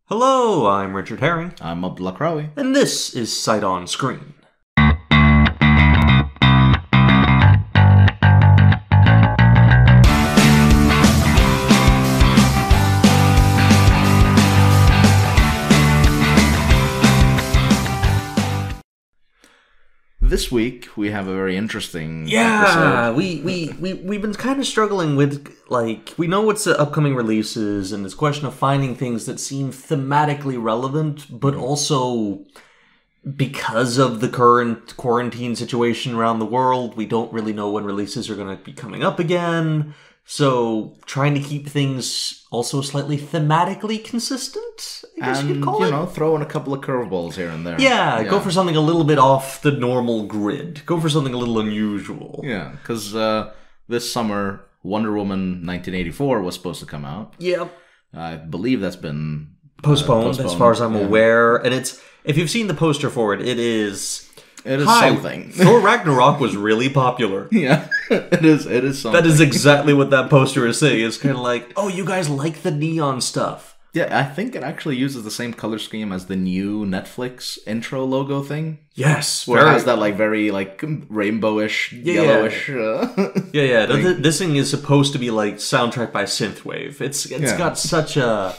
Hello, I'm Richard Herring, I'm Abdul, and this is Sight on Screen. This week we have a very interesting episode. We've been kind of struggling with, we know what's the upcoming releases, and it's a question of finding things that seem thematically relevant, but also, because of the current quarantine situation around the world, we don't really know when releases are going to be coming up again. So, trying to keep things also slightly thematically consistent, I guess you could call it. Throw in a couple of curveballs here and there. Yeah, go for something a little bit off the normal grid. Go for something a little unusual. Yeah, because this summer, Wonder Woman 1984 was supposed to come out. Yep. I believe that's been postponed as far as I'm aware. And it's, if you've seen the poster for it, it is... It is something. Thor Ragnarok was really popular. Yeah, it is something. That is exactly what that poster is saying. It's kind of like, oh, you guys like the neon stuff. Yeah, I think it actually uses the same color scheme as the new Netflix intro logo thing. Yes. Where it has that very rainbowish, yellowish This thing is supposed to be like soundtrack by Synthwave. It's got such a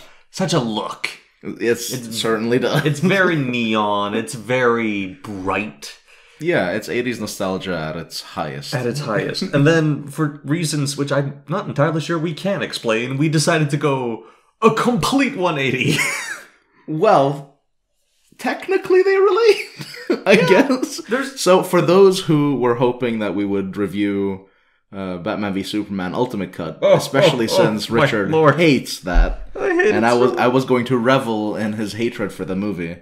look. It certainly does. It's very neon. It's very bright. Yeah, it's 80s nostalgia at its highest. And then, for reasons which I'm not entirely sure we can explain, we decided to go a complete 180. Well, technically they relate, I guess. So for those who were hoping that we would review Batman v Superman Ultimate Cut, especially since Richard hates that, I was going to revel in his hatred for the movie.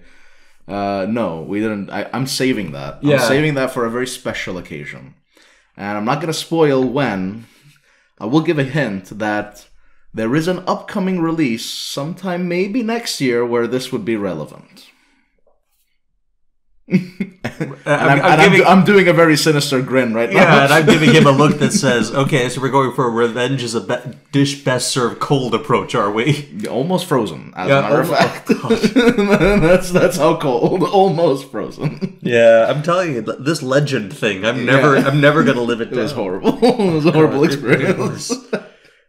No, we didn't. I'm saving that. I'm saving that for a very special occasion, and I'm not going to spoil when. I will give a hint that there is an upcoming release sometime maybe next year where this would be relevant. I'm doing a very sinister grin right now. Yeah, and I'm giving him a look that says, okay, so we're going for a revenge is a dish best served cold approach, are we? Almost frozen, as a matter of fact. That's how cold. Almost frozen. Yeah, I'm telling you, this legend thing, I'm never going to live it down. It was horrible. It was a horrible experience.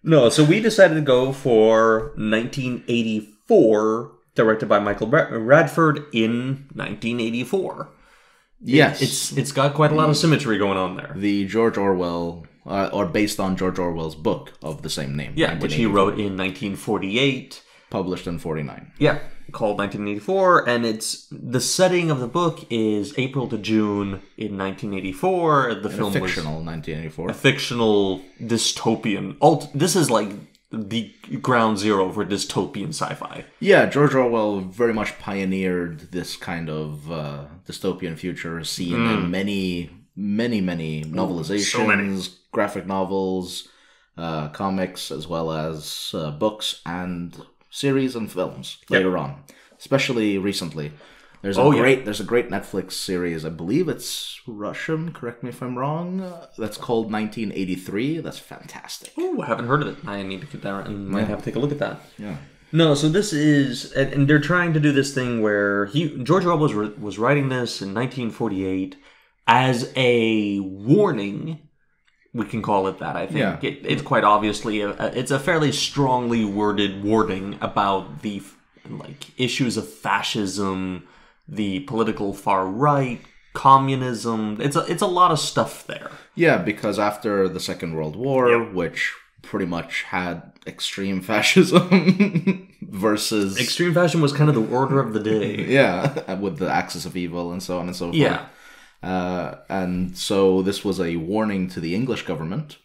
No, so we decided to go for 1984... directed by Michael Bradford in 1984. Yes. It's got quite a lot of symmetry going on there. The George Orwell, or based on George Orwell's book of the same name. Yeah, which he wrote in 1948. Published in 49. Yeah, called 1984, and the setting of the book is April to June in 1984. The film was... a fictional 1984. A fictional dystopian... This is like... the ground zero for dystopian sci-fi. Yeah, George Orwell very much pioneered this kind of dystopian future seen in many novelizations, graphic novels, comics, as well as books and series and films later on, especially recently. There's a great Netflix series, I believe it's Russian, correct me if I'm wrong, that's called 1983. That's fantastic. Oh, I haven't heard of it. I need to get that and might have to take a look at that. Yeah. No, so this is, and they're trying to do this thing where George Orwell was writing this in 1948 as a warning. We can call it that, I think. Yeah. It's quite obviously, it's a fairly strongly worded warning about the issues of fascism, the political far right, communism. It's a lot of stuff there. Yeah, because after the Second World War, which pretty much had extreme fascism versus... Extreme fascism was kind of the order of the day. Yeah, with the axis of evil and so on and so forth. Yeah. And so this was a warning to the English government,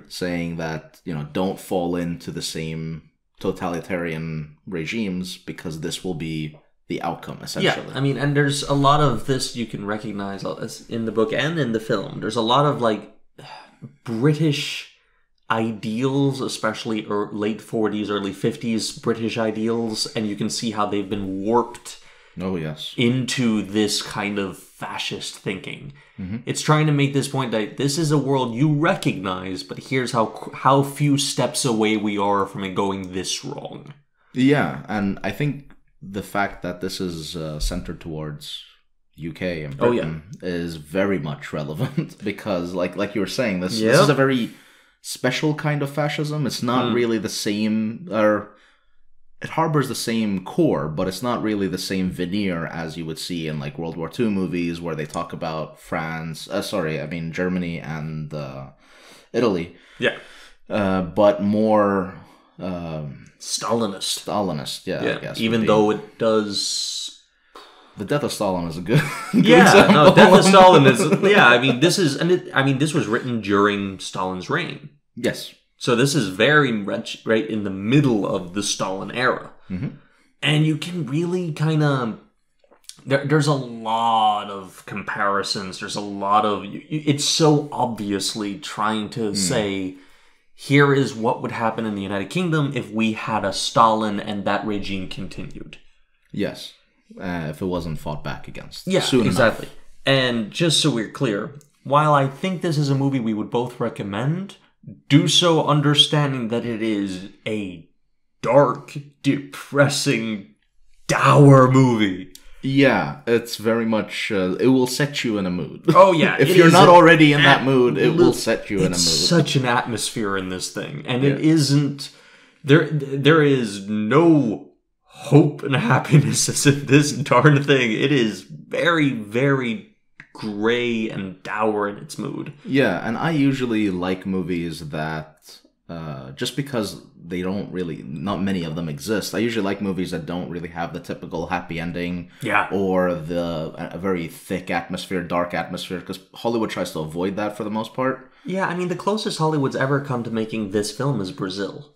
saying that, don't fall into the same totalitarian regimes because this will be the outcome, essentially. Yeah, I mean, and there's a lot of this you can recognize in the book and in the film. There's a lot of, British ideals, especially late 40s, early 50s British ideals, and you can see how they've been warped into this kind of fascist thinking. Mm-hmm. It's trying to make this point that this is a world you recognize, but here's how few steps away we are from it going this wrong. Yeah, and I think the fact that this is centered towards UK and Britain is very much relevant because, like you were saying, this is a very special kind of fascism. It's not really the same, or it harbors the same core, but it's not really the same veneer as you would see in like World War II movies where they talk about Germany and Italy. Yeah. But more Stalinist. I guess. Even though it does. The Death of Stalin is a good. Death of Stalin is. Yeah, I mean, this was written during Stalin's reign. Yes. So this is very much right in the middle of the Stalin era. Mm-hmm. And you can really kind of... There's a lot of comparisons. There's a lot of... It's so obviously trying to say, here is what would happen in the United Kingdom if we had a Stalin and that regime continued. Yes. If it wasn't fought back against. Yeah, soon exactly. enough. And just so we're clear, while I think this is a movie we would both recommend... do so understanding that it is a dark, depressing, dour movie. Yeah, it's very much... it will set you in a mood. Oh, yeah. If you're not already in that mood, it will set you in a mood. It's such an atmosphere in this thing. And it isn't... There is no hope and happiness in this darn thing. It is very, very... gray and dour in its mood. Yeah, and I usually like movies that, just because they don't really, not many of them exist, I usually like movies that don't really have the typical happy ending, or a very thick atmosphere, dark atmosphere, because Hollywood tries to avoid that for the most part. Yeah, I mean, the closest Hollywood's ever come to making this film is Brazil.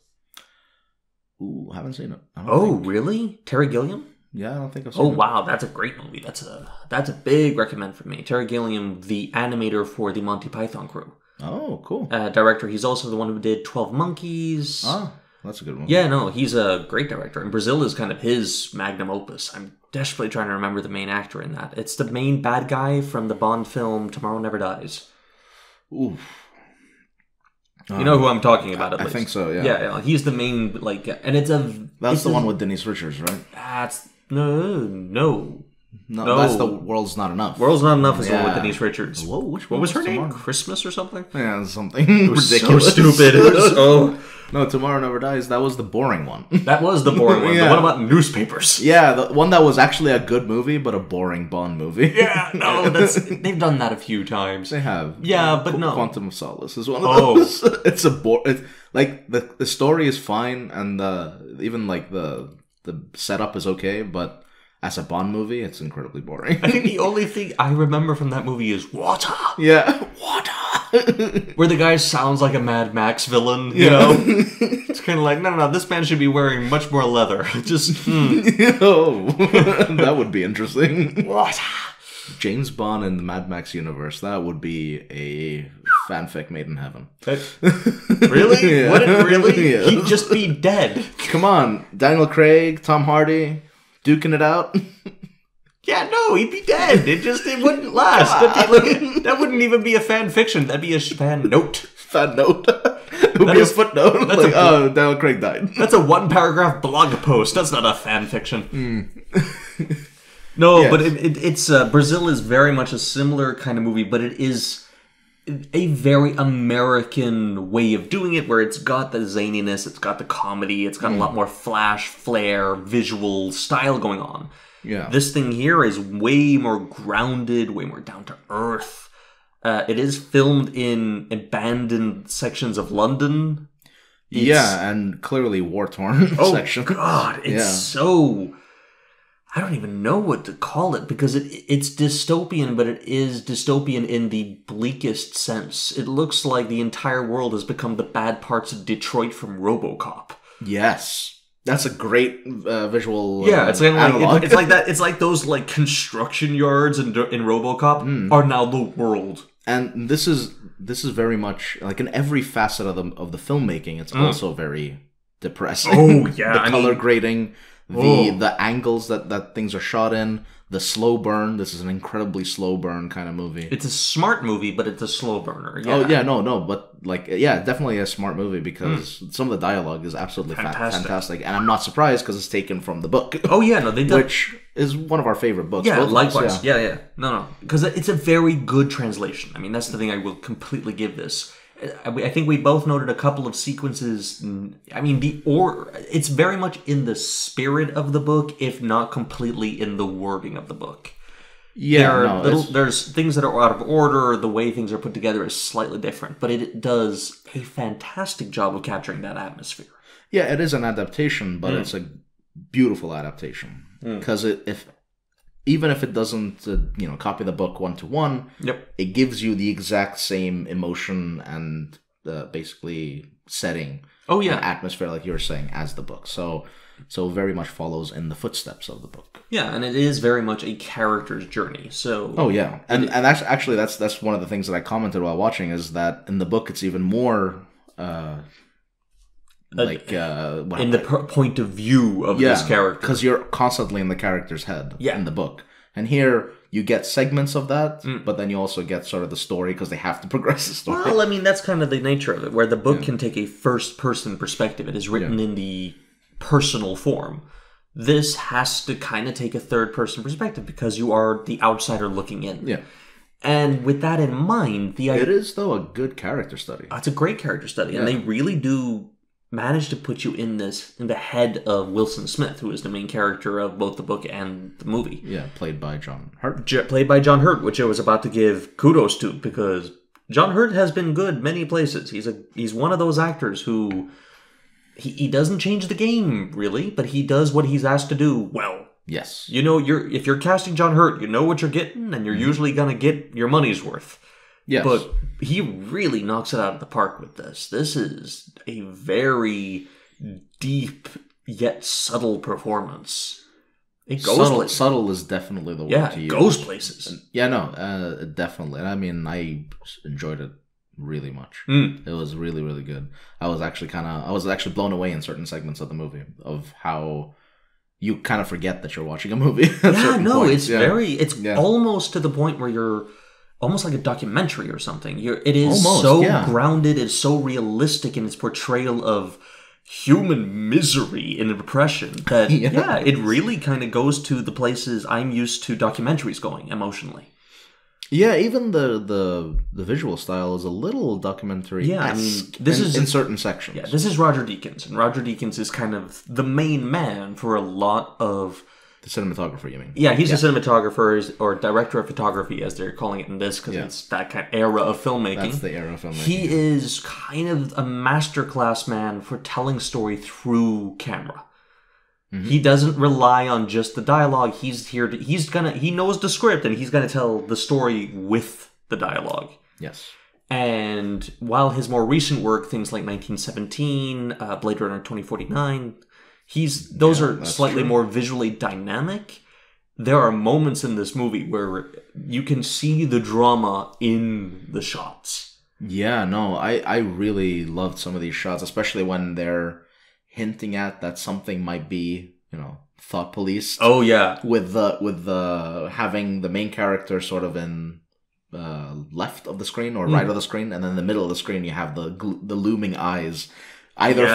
Ooh, haven't seen it. Really? Terry Gilliam? Yeah, I don't think I've seen it. Oh, wow, that's a great movie. That's a big recommend for me. Terry Gilliam, the animator for the Monty Python crew. Oh, cool. Director. He's also the one who did 12 Monkeys. Oh, that's a good one. Yeah, no, he's a great director. And Brazil is kind of his magnum opus. I'm desperately trying to remember the main actor in that. It's the main bad guy from the Bond film Tomorrow Never Dies. Oof. You know who I'm talking about, at least. I think so, yeah. Yeah, he's the main, and it's a... That's the one with Denise Richards, right? That's... No, that's The World's Not Enough. World's Not Enough is the one with Denise Richards. Whoa, what was her name? Christmas or something? Yeah, something ridiculous. So stupid. It was No, Tomorrow Never Dies, that was the boring one. That was the boring one. The one about newspapers. Yeah, the one that was actually a good movie, but a boring Bond movie. Yeah, no, they've done that a few times. They have. Yeah, but no. Quantum of Solace is one of those. It's the story is fine, and even like the setup is okay, but as a Bond movie, it's incredibly boring. I think the only thing I remember from that movie is water. Yeah, water. Where the guy sounds like a Mad Max villain, you know? It's kind of like, no, this man should be wearing much more leather. Just, Oh, that would be interesting. Water. James Bond in the Mad Max universe, that would be a fanfic made in heaven. Really? Yeah. Would it really? Yeah. He'd just be dead. Come on, Daniel Craig, Tom Hardy, duking it out. Yeah, no, he'd be dead. It wouldn't last. That wouldn't even be a fan fiction. That'd be a fan note. Fan note. It would be a footnote. Like, Daniel Craig died. That's a 1-paragraph blog post. That's not a fan fiction. No, yes. But it's Brazil is very much a similar kind of movie, but it is a very American way of doing it, where it's got the zaniness, it's got the comedy, it's got a lot more flash, flare, visual style going on. Yeah. This thing here is way more grounded, way more down to earth. It is filmed in abandoned sections of London. And clearly war-torn sections. Oh, God, it's so... I don't even know what to call it, because it's dystopian, but it is dystopian in the bleakest sense. It looks like the entire world has become the bad parts of Detroit from RoboCop. Yes. That's a great visual it's like it's like that. It's like those like construction yards in RoboCop are now the world. And this is very much like in every facet of the filmmaking. It's also very depressing. Oh yeah, the color grading. The angles that things are shot in, the slow burn. This is an incredibly slow burn kind of movie. It's a smart movie, but it's a slow burner. Yeah. Oh yeah, no, but definitely a smart movie because some of the dialogue is absolutely fantastic, and I'm not surprised because it's taken from the book. Oh yeah, no, they did, which is one of our favorite books. Yeah, likewise. Yeah. No, because it's a very good translation. I mean, that's the thing I will completely give this. I think we both noted a couple of sequences. I mean, it's very much in the spirit of the book, if not completely in the wording of the book. Yeah, there's things that are out of order. The way things are put together is slightly different, but it does a fantastic job of capturing that atmosphere. Yeah, it is an adaptation, but it's a beautiful adaptation because even if it doesn't, copy the book 1-to-1, it gives you the exact same emotion and basically setting, and atmosphere, like you were saying, as the book. So very much follows in the footsteps of the book. Yeah, and it is very much a character's journey. So and that's one of the things that I commented while watching is that in the book it's even more. In the point of view of this character, because you're constantly in the character's head in the book, and here you get segments of that, but then you also get sort of the story because they have to progress the story. Well, I mean that's kind of the nature of it, where the book can take a first-person perspective. It is written in the personal form. This has to kind of take a third-person perspective because you are the outsider looking in. Yeah. And with that in mind, it is though a good character study. It's a great character study, and they really do managed to put you in the head of Wilson Smith, who is the main character of both the book and the movie. Yeah, played by John Hurt. Played by John Hurt, which I was about to give kudos to, because John Hurt has been good many places. He's one of those actors who he doesn't change the game really, but he does what he's asked to do well. Yes. If you're casting John Hurt, you know what you're getting, and you're usually gonna get your money's worth. Yes. But he really knocks it out of the park with this. This is a very deep yet subtle performance. It goes places. Subtle is definitely the word to use. Yeah, it goes places. Definitely. And I mean, I enjoyed it really much. It was really, really good. I was actually blown away in certain segments of the movie of how you kind of forget that you're watching a movie. It's almost to the point where you're almost like a documentary or something. It is grounded, it's so realistic in its portrayal of human misery and oppression that it really kind of goes to the places I'm used to documentaries going emotionally. Yeah, even the visual style is a little documentary. Yeah, I mean, this is in certain sections. Yeah, this is Roger Deakins, and Roger Deakins is kind of the main man for a lot of. The cinematographer, you mean? Yeah, he's a cinematographer or director of photography, as they're calling it in this, because it's that kind of era of filmmaking. That's the era of filmmaking. He is kind of a masterclass man for telling story through camera. Mm-hmm. He doesn't rely on just the dialogue. He knows the script, and he's gonna tell the story with the dialogue. Yes. And while his more recent work, things like 1917, Blade Runner 2049. Those are slightly more visually dynamic. There are moments in this movie where you can see the drama in the shots. Yeah, no, I really loved some of these shots, especially when they're hinting at that something might be, thought police. Oh yeah, with the having the main character sort of in left of the screen or right of the screen, and then in the middle of the screen you have the looming eyes. Either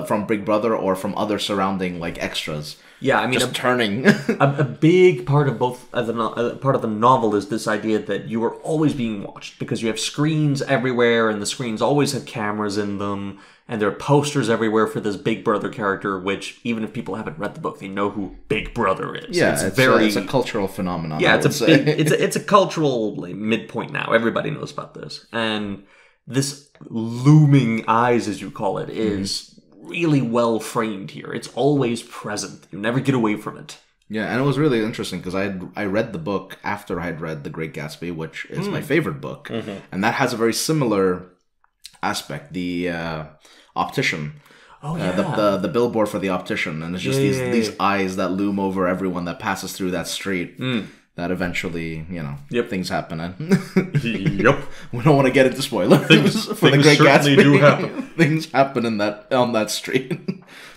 from Big Brother or from other surrounding extras. Yeah, I mean, just turning. a big part of part of the novel is this idea that you are always being watched because you have screens everywhere, and the screens always have cameras in them, and there are posters everywhere for this Big Brother character. Which even if people haven't read the book, they know who Big Brother is. Yeah, it's a cultural phenomenon. Yeah, it's a cultural midpoint now. Everybody knows about this, and this looming eyes, as you call it, is really well framed here. It's always present. You never get away from it. Yeah, and it was really interesting because I read the book after I had read The Great Gatsby, which is my favorite book, and that has a very similar aspect. The optician. Oh yeah. The billboard for the optician, and it's just these eyes that loom over everyone that passes through that street. That eventually, things happen. Yep. We don't want to get into spoilers for The Great Gatsby. Do happen. Things happen on that street.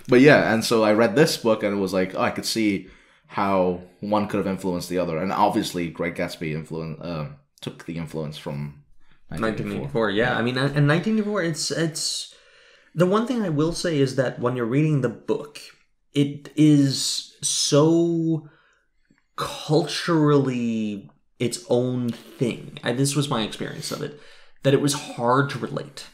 But yeah, and so I read this book and it was like, oh, I could see how one could have influenced the other. And obviously, Great Gatsby took the influence from 1984. Yeah, I mean, in 1984, it's the one thing I will say is that when you're reading the book, it is so culturally its own thing. This was my experience of it, that it was hard to relate.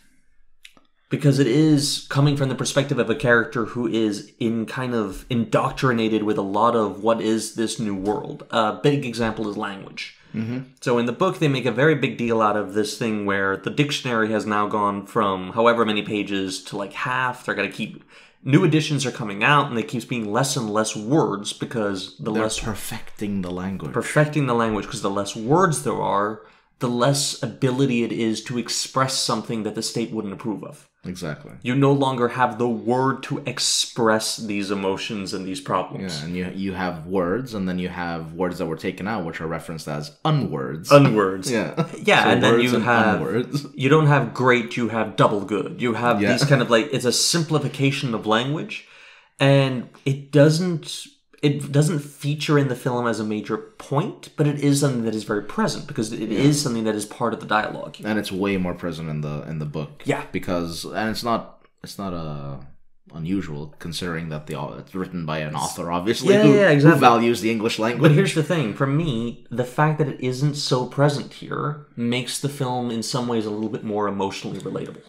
Because it is coming from the perspective of a character who is kind of indoctrinated with a lot of what is this new world. A big example is language. Mm-hmm. So in the book, they make a very big deal out of this thing where the dictionary has now gone from however many pages to like half. They're going to keep... New editions are coming out, and they keep being less and less words because they're perfecting the language. Perfecting the language, because the less words there are, the less ability it is to express something that the state wouldn't approve of. Exactly. You no longer have the word to express these emotions and these problems. Yeah, and you have words, and then you have words that were taken out, which are referenced as unwords. Unwords. Yeah. Yeah, so and then you have... unwords. You don't have great, you have double good. You have these kind of like... It's a simplification of language, and it doesn't feature in the film as a major point, but it is something that is very present because it is something that is part of the dialogue. And it's way more present in the book. Yeah. Because it's not unusual considering that it's written by an author, obviously, exactly. who values the English language. But here's the thing, for me, the fact that it isn't so present here makes the film in some ways a little bit more emotionally relatable.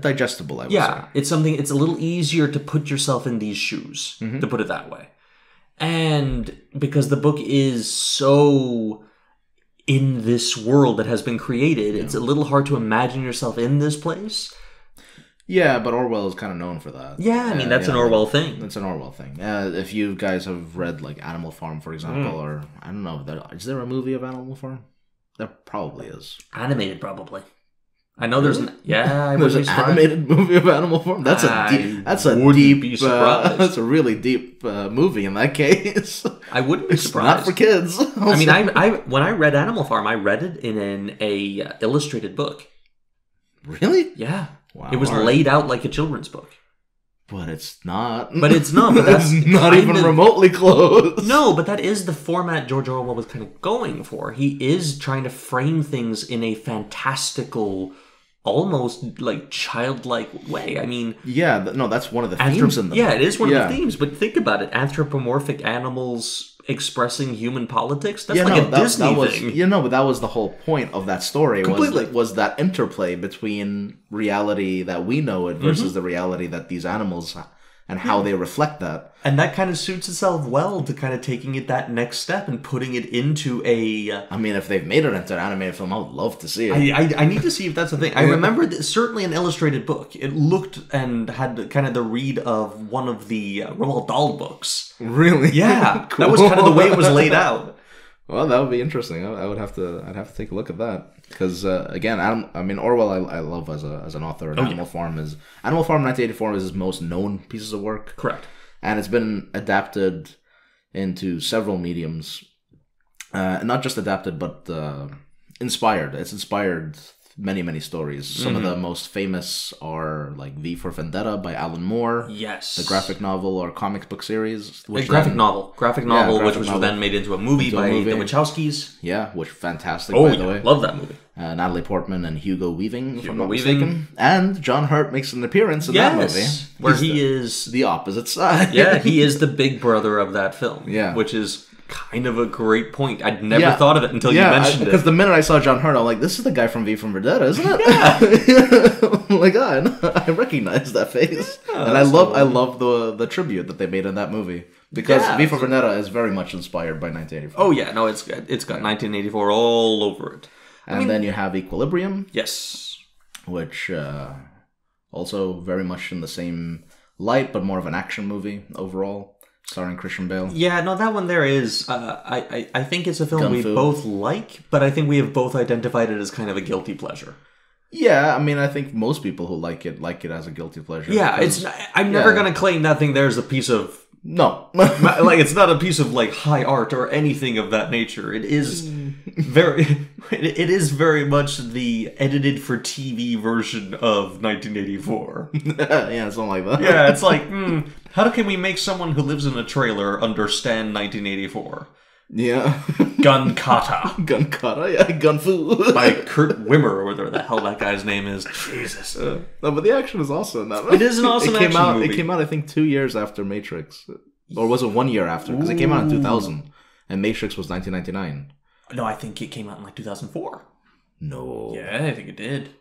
Digestible, I would say. Yeah, it's a little easier to put yourself in these shoes, to put it that way. And because the book is so in this world that has been created, it's a little hard to imagine yourself in this place. Yeah, but Orwell is kind of known for that. Yeah, I mean, that's an Orwell thing. It's an Orwell thing. If you guys have read, like, Animal Farm, for example, or, I don't know, is there a movie of Animal Farm? There probably is. Animated, probably. I know there's an... Yeah, there's an animated movie of Animal Farm? That's a deep... That's a really deep movie in that case. I wouldn't be surprised. Not for kids. I mean, I when I read Animal Farm, I read it in an illustrated book. Really? Yeah. Wow. It was laid out like a children's book. But it's not. But it's not. But that's not even remotely close. No, but that is the format George Orwell was kind of going for. He is trying to frame things in a fantastical, almost like childlike way. I mean... Yeah, that's one of the themes in the book. Yeah, it is one of the themes. But think about it. Anthropomorphic animals expressing human politics? That's a Disney thing. You know, but that was the whole point of that story. Completely. Was that interplay between reality that we know it versus the reality that these animals and how they reflect that. And that kind of suits itself well to kind of taking it that next step and putting it into a... I mean, if they've made it into an animated film, I would love to see it. I need to see if that's the thing. I remember certainly an illustrated book. It looked and had kind of the read of one of the Roald Dahl books. Really? Yeah. Cool. That was kind of the way it was laid out. Well, that would be interesting. I'd have to take a look at that because again, Orwell I love as an author. And Animal Farm 1984 is his most known pieces of work. Correct. And it's been adapted into several mediums, not just adapted, but inspired. It's inspired many stories. Some of the most famous are like V for Vendetta by Alan Moore. Yes. The graphic novel or comic book series. Graphic novel, which was then made into a movie by the Wachowskis. Yeah, which fantastic, by the way. Love that movie. Natalie Portman and Hugo Weaving, if I'm not mistaken. And John Hurt makes an appearance in that movie. Where he is... the opposite side. Yeah, he is the big brother of that film. Yeah. Which is... kind of a great point. I'd never thought of it until you mentioned it. Because the minute I saw John Hurt, I'm like, this is the guy from V from Vendetta, isn't it? Yeah. I'm like, I recognize that face. And I love the tribute that they made in that movie. Because V for Vendetta is very much inspired by 1984. Oh yeah, no, it's got 1984 all over it. And then you have Equilibrium. Yes. Which also very much in the same light, but more of an action movie overall. Starring Christian Bale. Yeah, no, that one there is... I think it's a film we both like, but I think we have both identified it as kind of a guilty pleasure. Yeah, I mean, I think most people who like it as a guilty pleasure. Yeah, I'm never going to claim that thing there's a piece of... No. like, it's not a piece of, like, high art or anything of that nature. It is... It is very much the edited for TV version of 1984. Yeah, something like that. Yeah, it's like, how can we make someone who lives in a trailer understand 1984? Yeah. Gun Kata. Gun Kata, yeah. Gun Fu. By Kurt Wimmer, or whatever the hell that guy's name is. Jesus. No, but the action is awesome in that. It is an awesome action movie. It came out, I think, 2 years after Matrix. Or was it 1 year after? Because it came out in 2000. And Matrix was 1999. No, I think it came out in like 2004. No. Yeah, I think it did.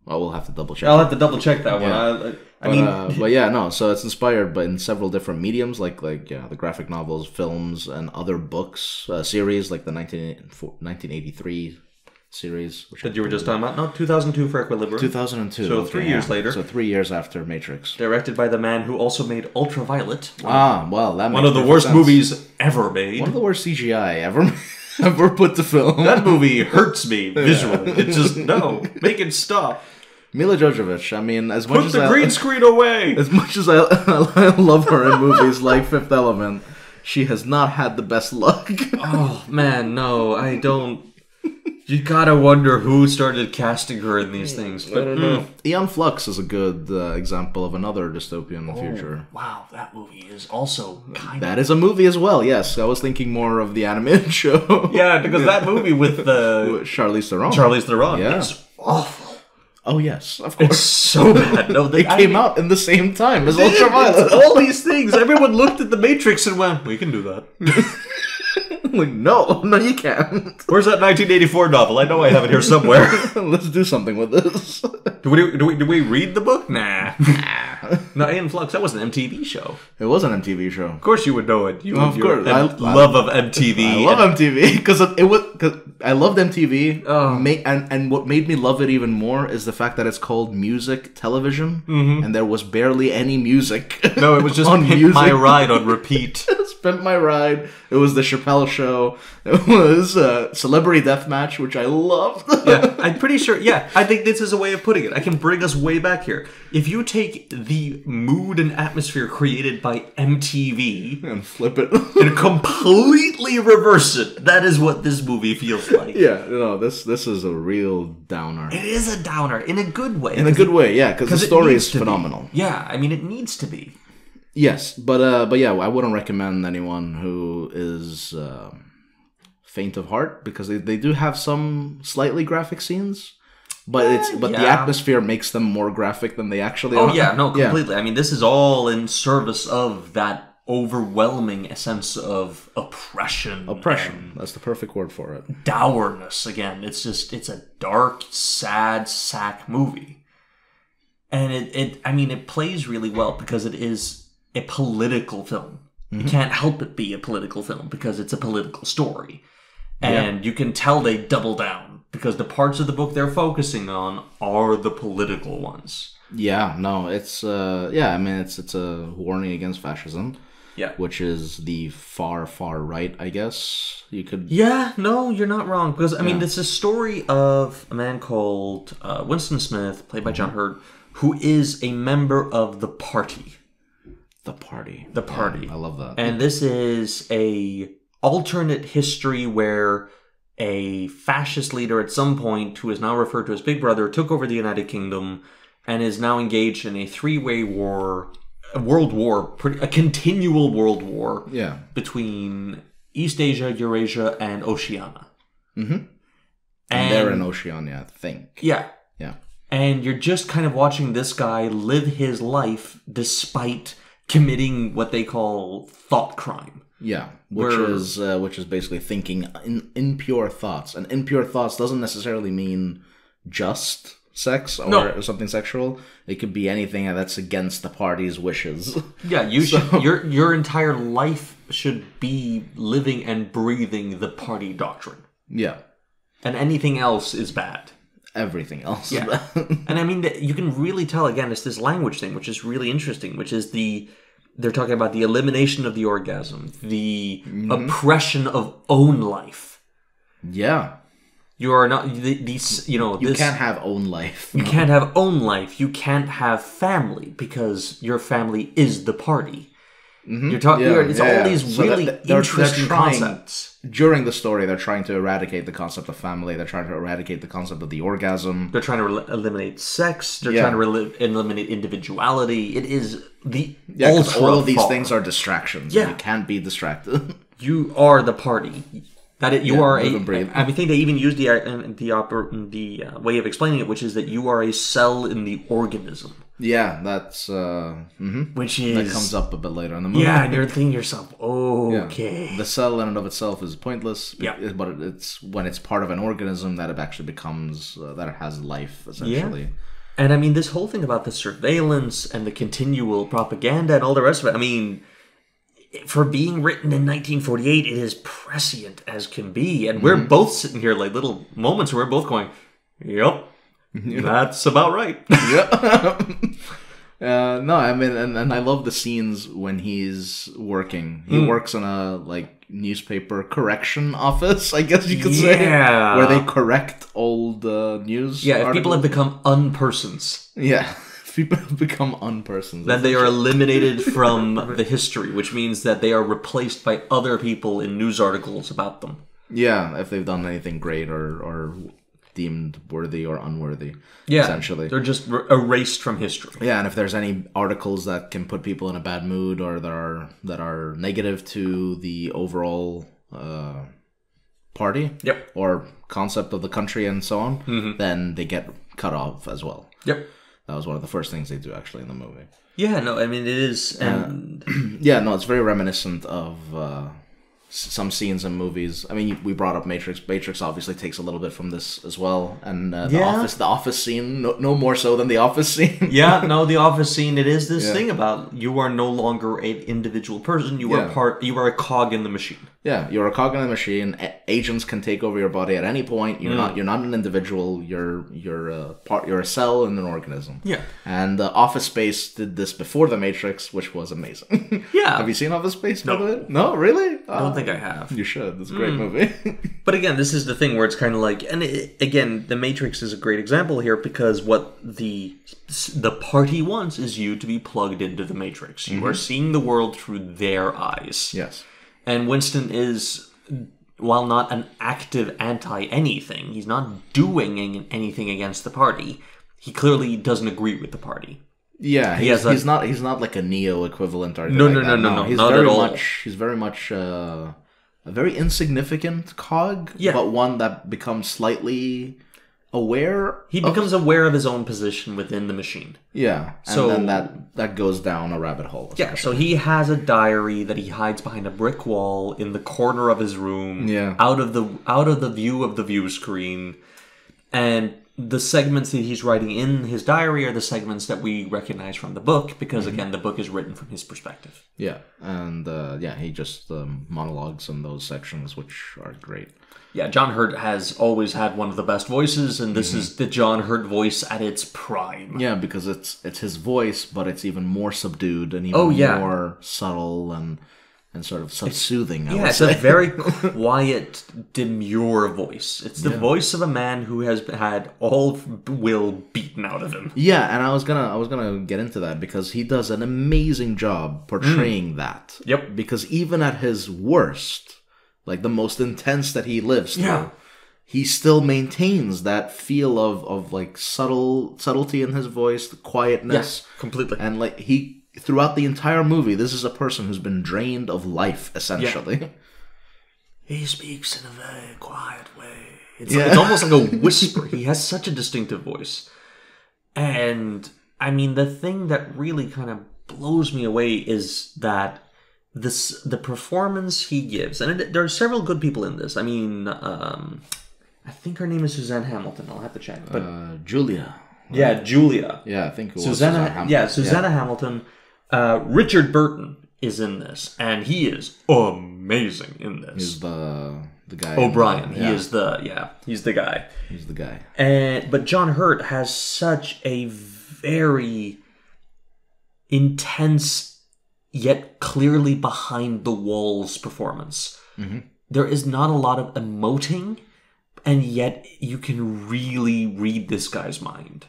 Well, we'll have to double check. I'll have to double check that one. But yeah, no. So it's inspired, but in several different mediums, like the graphic novels, films, and other books, series like the 1983 series, which that you were just talking about. No, 2002 for Equilibrium. 2002. So 3 years later. So 3 years after Matrix. Directed by the man who also made Ultraviolet. Well, that makes one of the worst movies ever made. One of the worst CGI ever put to film. That movie hurts me visually. It just make it stop. Mila Jovovich, I mean, as much as put the green screen away. As much as I love her in movies like Fifth Element, she has not had the best luck. Oh man, no, I don't. You gotta wonder who started casting her in these things. But, I don't know. Aeon Flux is a good example of another dystopian future. Wow, that movie is also kind of... That is a movie as well, yes. I was thinking more of the animated show. Yeah, because that movie with Charlize Theron. Charlize Theron. Yeah. It's awful. Oh, yes, of course. It's so bad. No, they came out in the same time as Ultraviolet. All these things. Everyone looked at the Matrix and went, we can do that. Like, no, you can't. Where's that 1984 novel? I know I have it here somewhere. Let's do something with this. Do we read the book? Nah. No, Aeon Flux, that was an MTV show. It was an MTV show. Of course you would know it. Of course. Love of MTV. I love MTV because I loved MTV. And what made me love it even more is the fact that it's called music television, and there was barely any music. No, it was just Pimp My Ride on repeat. It's Pimp My Ride. It was the Chappelle Show. It was Celebrity Deathmatch, which I loved. Yeah, I'm pretty sure. Yeah, I think this is a way of putting it. I can bring us way back here. If you take the mood and atmosphere created by MTV and flip it and completely reverse it, that is what this movie feels like. Yeah, no, this is a real downer. It is a downer in a good way. In a good way, yeah, because the story is phenomenal. Yeah, I mean, it needs to be. Yes, but yeah, I wouldn't recommend anyone who is faint of heart because they do have some slightly graphic scenes, but the atmosphere makes them more graphic than they actually are. Oh yeah, no, completely. Yeah. I mean, this is all in service of that overwhelming sense of oppression. That's the perfect word for it. Dourness again. It's a dark, sad sack movie, and it plays really well because it is a political film. Mm-hmm. You can't help but be a political film because it's a political story. And you can tell they double down because the parts of the book they're focusing on are the political ones. Yeah, no, it's it's a warning against fascism. Yeah. Which is the far right, I guess. You could... Yeah, no, you're not wrong. Because, I mean, it's a story of a man called Winston Smith, played by John Hurt, who is a member of the party. The party. Yeah, I love that. And this is a alternate history where a fascist leader at some point, who is now referred to as Big Brother, took over the United Kingdom and is now engaged in a three-way war, a continual world war between East Asia, Eurasia, and Oceania. Mm-hmm. And they're in Oceania, I think. Yeah. Yeah. And you're just kind of watching this guy live his life despite committing what they call thought crime. Yeah, which is basically thinking impure thoughts. And impure thoughts doesn't necessarily mean just sex or something sexual. It could be anything that's against the party's wishes. Yeah, your entire life should be living and breathing the party doctrine. Yeah. And anything else is bad. Everything else. Yeah. And I mean, you can really tell, again, it's this language thing, which is really interesting, which is they're talking about the elimination of the orgasm, the oppression of own life. Yeah. You are not, you can't have own life. You can't have own life. You can't have family because your family is the party. You're talking. It's all these really interesting concepts. During the story, they're trying to eradicate the concept of family. They're trying to eradicate the concept of the orgasm. They're trying to eliminate sex. They're trying to eliminate individuality. It is the ultra all of these things are distractions. Yeah. You can't be distracted. You are the party. You are a. I think they even use the way of explaining it, which is that you are a cell in the organism. Yeah, that's which is that comes up a bit later in the movie. Yeah, and you're thinking to yourself, okay, the cell in and of itself is pointless. Yeah, but it's when it's part of an organism that it actually becomes that it has life essentially. Yeah. And I mean, this whole thing about the surveillance and the continual propaganda and all the rest of it. I mean, for being written in 1948, it is prescient as can be, and we're both sitting here like little moments where we're both going, "Yep." That's about right. Yeah. No, I mean, and I love the scenes when he's working. He works in a newspaper correction office, I guess you could say, where they correct old news. Yeah, if people have become unpersons. Yeah, if people have become unpersons, then they are eliminated from the history, which means that they are replaced by other people in news articles about them. Yeah, if they've done anything great or deemed worthy or unworthy, essentially. They're just erased from history. Yeah, and if there's any articles that can put people in a bad mood or that are negative to the overall party or concept of the country and so on, then they get cut off as well. Yep. That was one of the first things they do actually in the movie. Yeah, no, I mean, it is. And it's very reminiscent of some scenes in movies. I mean, we brought up Matrix. Matrix obviously takes a little bit from this as well, and the office scene, no more so than the office scene. The office scene. It is this thing about you are no longer an individual person. You are You are a cog in the machine. Yeah, you're a cog in the machine. Agents can take over your body at any point. You're not an individual. You're a cell in an organism. Yeah. And Office Space did this before the Matrix, which was amazing. Yeah. Have you seen Office Space? No. No, really? I don't think I have. You should. It's a great movie. But again, this is the thing where it's kind of like, and again, the Matrix is a great example here because what the party wants is you to be plugged into the Matrix. You are seeing the world through their eyes. Yes. And Winston is, while not an active anti-anything, he's not doing anything against the party. He clearly doesn't agree with the party. Yeah, he's not like a Neo equivalent or anything No. He's not very at all. He's very much a very insignificant cog, but one that becomes slightly aware. He becomes aware of his own position within the machine. Yeah, and then that goes down a rabbit hole. Yeah, so he has a diary that he hides behind a brick wall in the corner of his room, out of the view of the view screen, and the segments that he's writing in his diary are the segments that we recognize from the book because, again, the book is written from his perspective. Yeah, and he just monologues in those sections, which are great. Yeah, John Hurt has always had one of the best voices, and this is the John Hurt voice at its prime. Yeah, because it's his voice, but it's even more subdued and even more subtle and sort of soothing. It's a very quiet, demure voice. It's the voice of a man who has had all will beaten out of him. Yeah, and I was gonna get into that because he does an amazing job portraying that. Yep. Because even at his worst, like the most intense that he lives through, he still maintains that feel of like subtlety in his voice, the quietness. Yes, completely. And like throughout the entire movie, this is a person who's been drained of life, essentially. Yeah. He speaks in a very quiet way. It's almost like a whisper. He has such a distinctive voice. And, I mean, the thing that really kind of blows me away is that the performance he gives, and there are several good people in this. I mean, I think her name is Suzanne Hamilton. I'll have to check. But Julia. Right? Yeah, Julia. Yeah, I think it was Susanna Hamilton. Yeah, Susanna Hamilton. Richard Burton is in this, and he is amazing in this. He's the guy. O'Brien. He's the guy. He's the guy. But John Hurt has such a very intense yet clearly behind the walls performance. Mm-hmm. There is not a lot of emoting, and yet you can really read this guy's mind.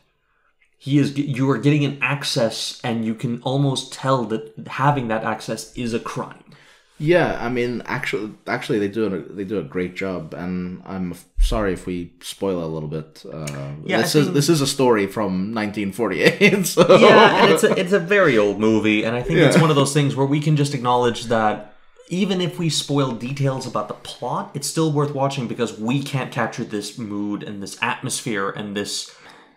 you are getting an access, and you can almost tell that having that access is a crime. Yeah, I mean, actually, they do a great job, and I'm sorry if we spoil it a little bit. This is a story from 1948. So. Yeah, and it's a very old movie, and I think it's one of those things where we can just acknowledge that even if we spoil details about the plot, it's still worth watching because we can't capture this mood and this atmosphere and this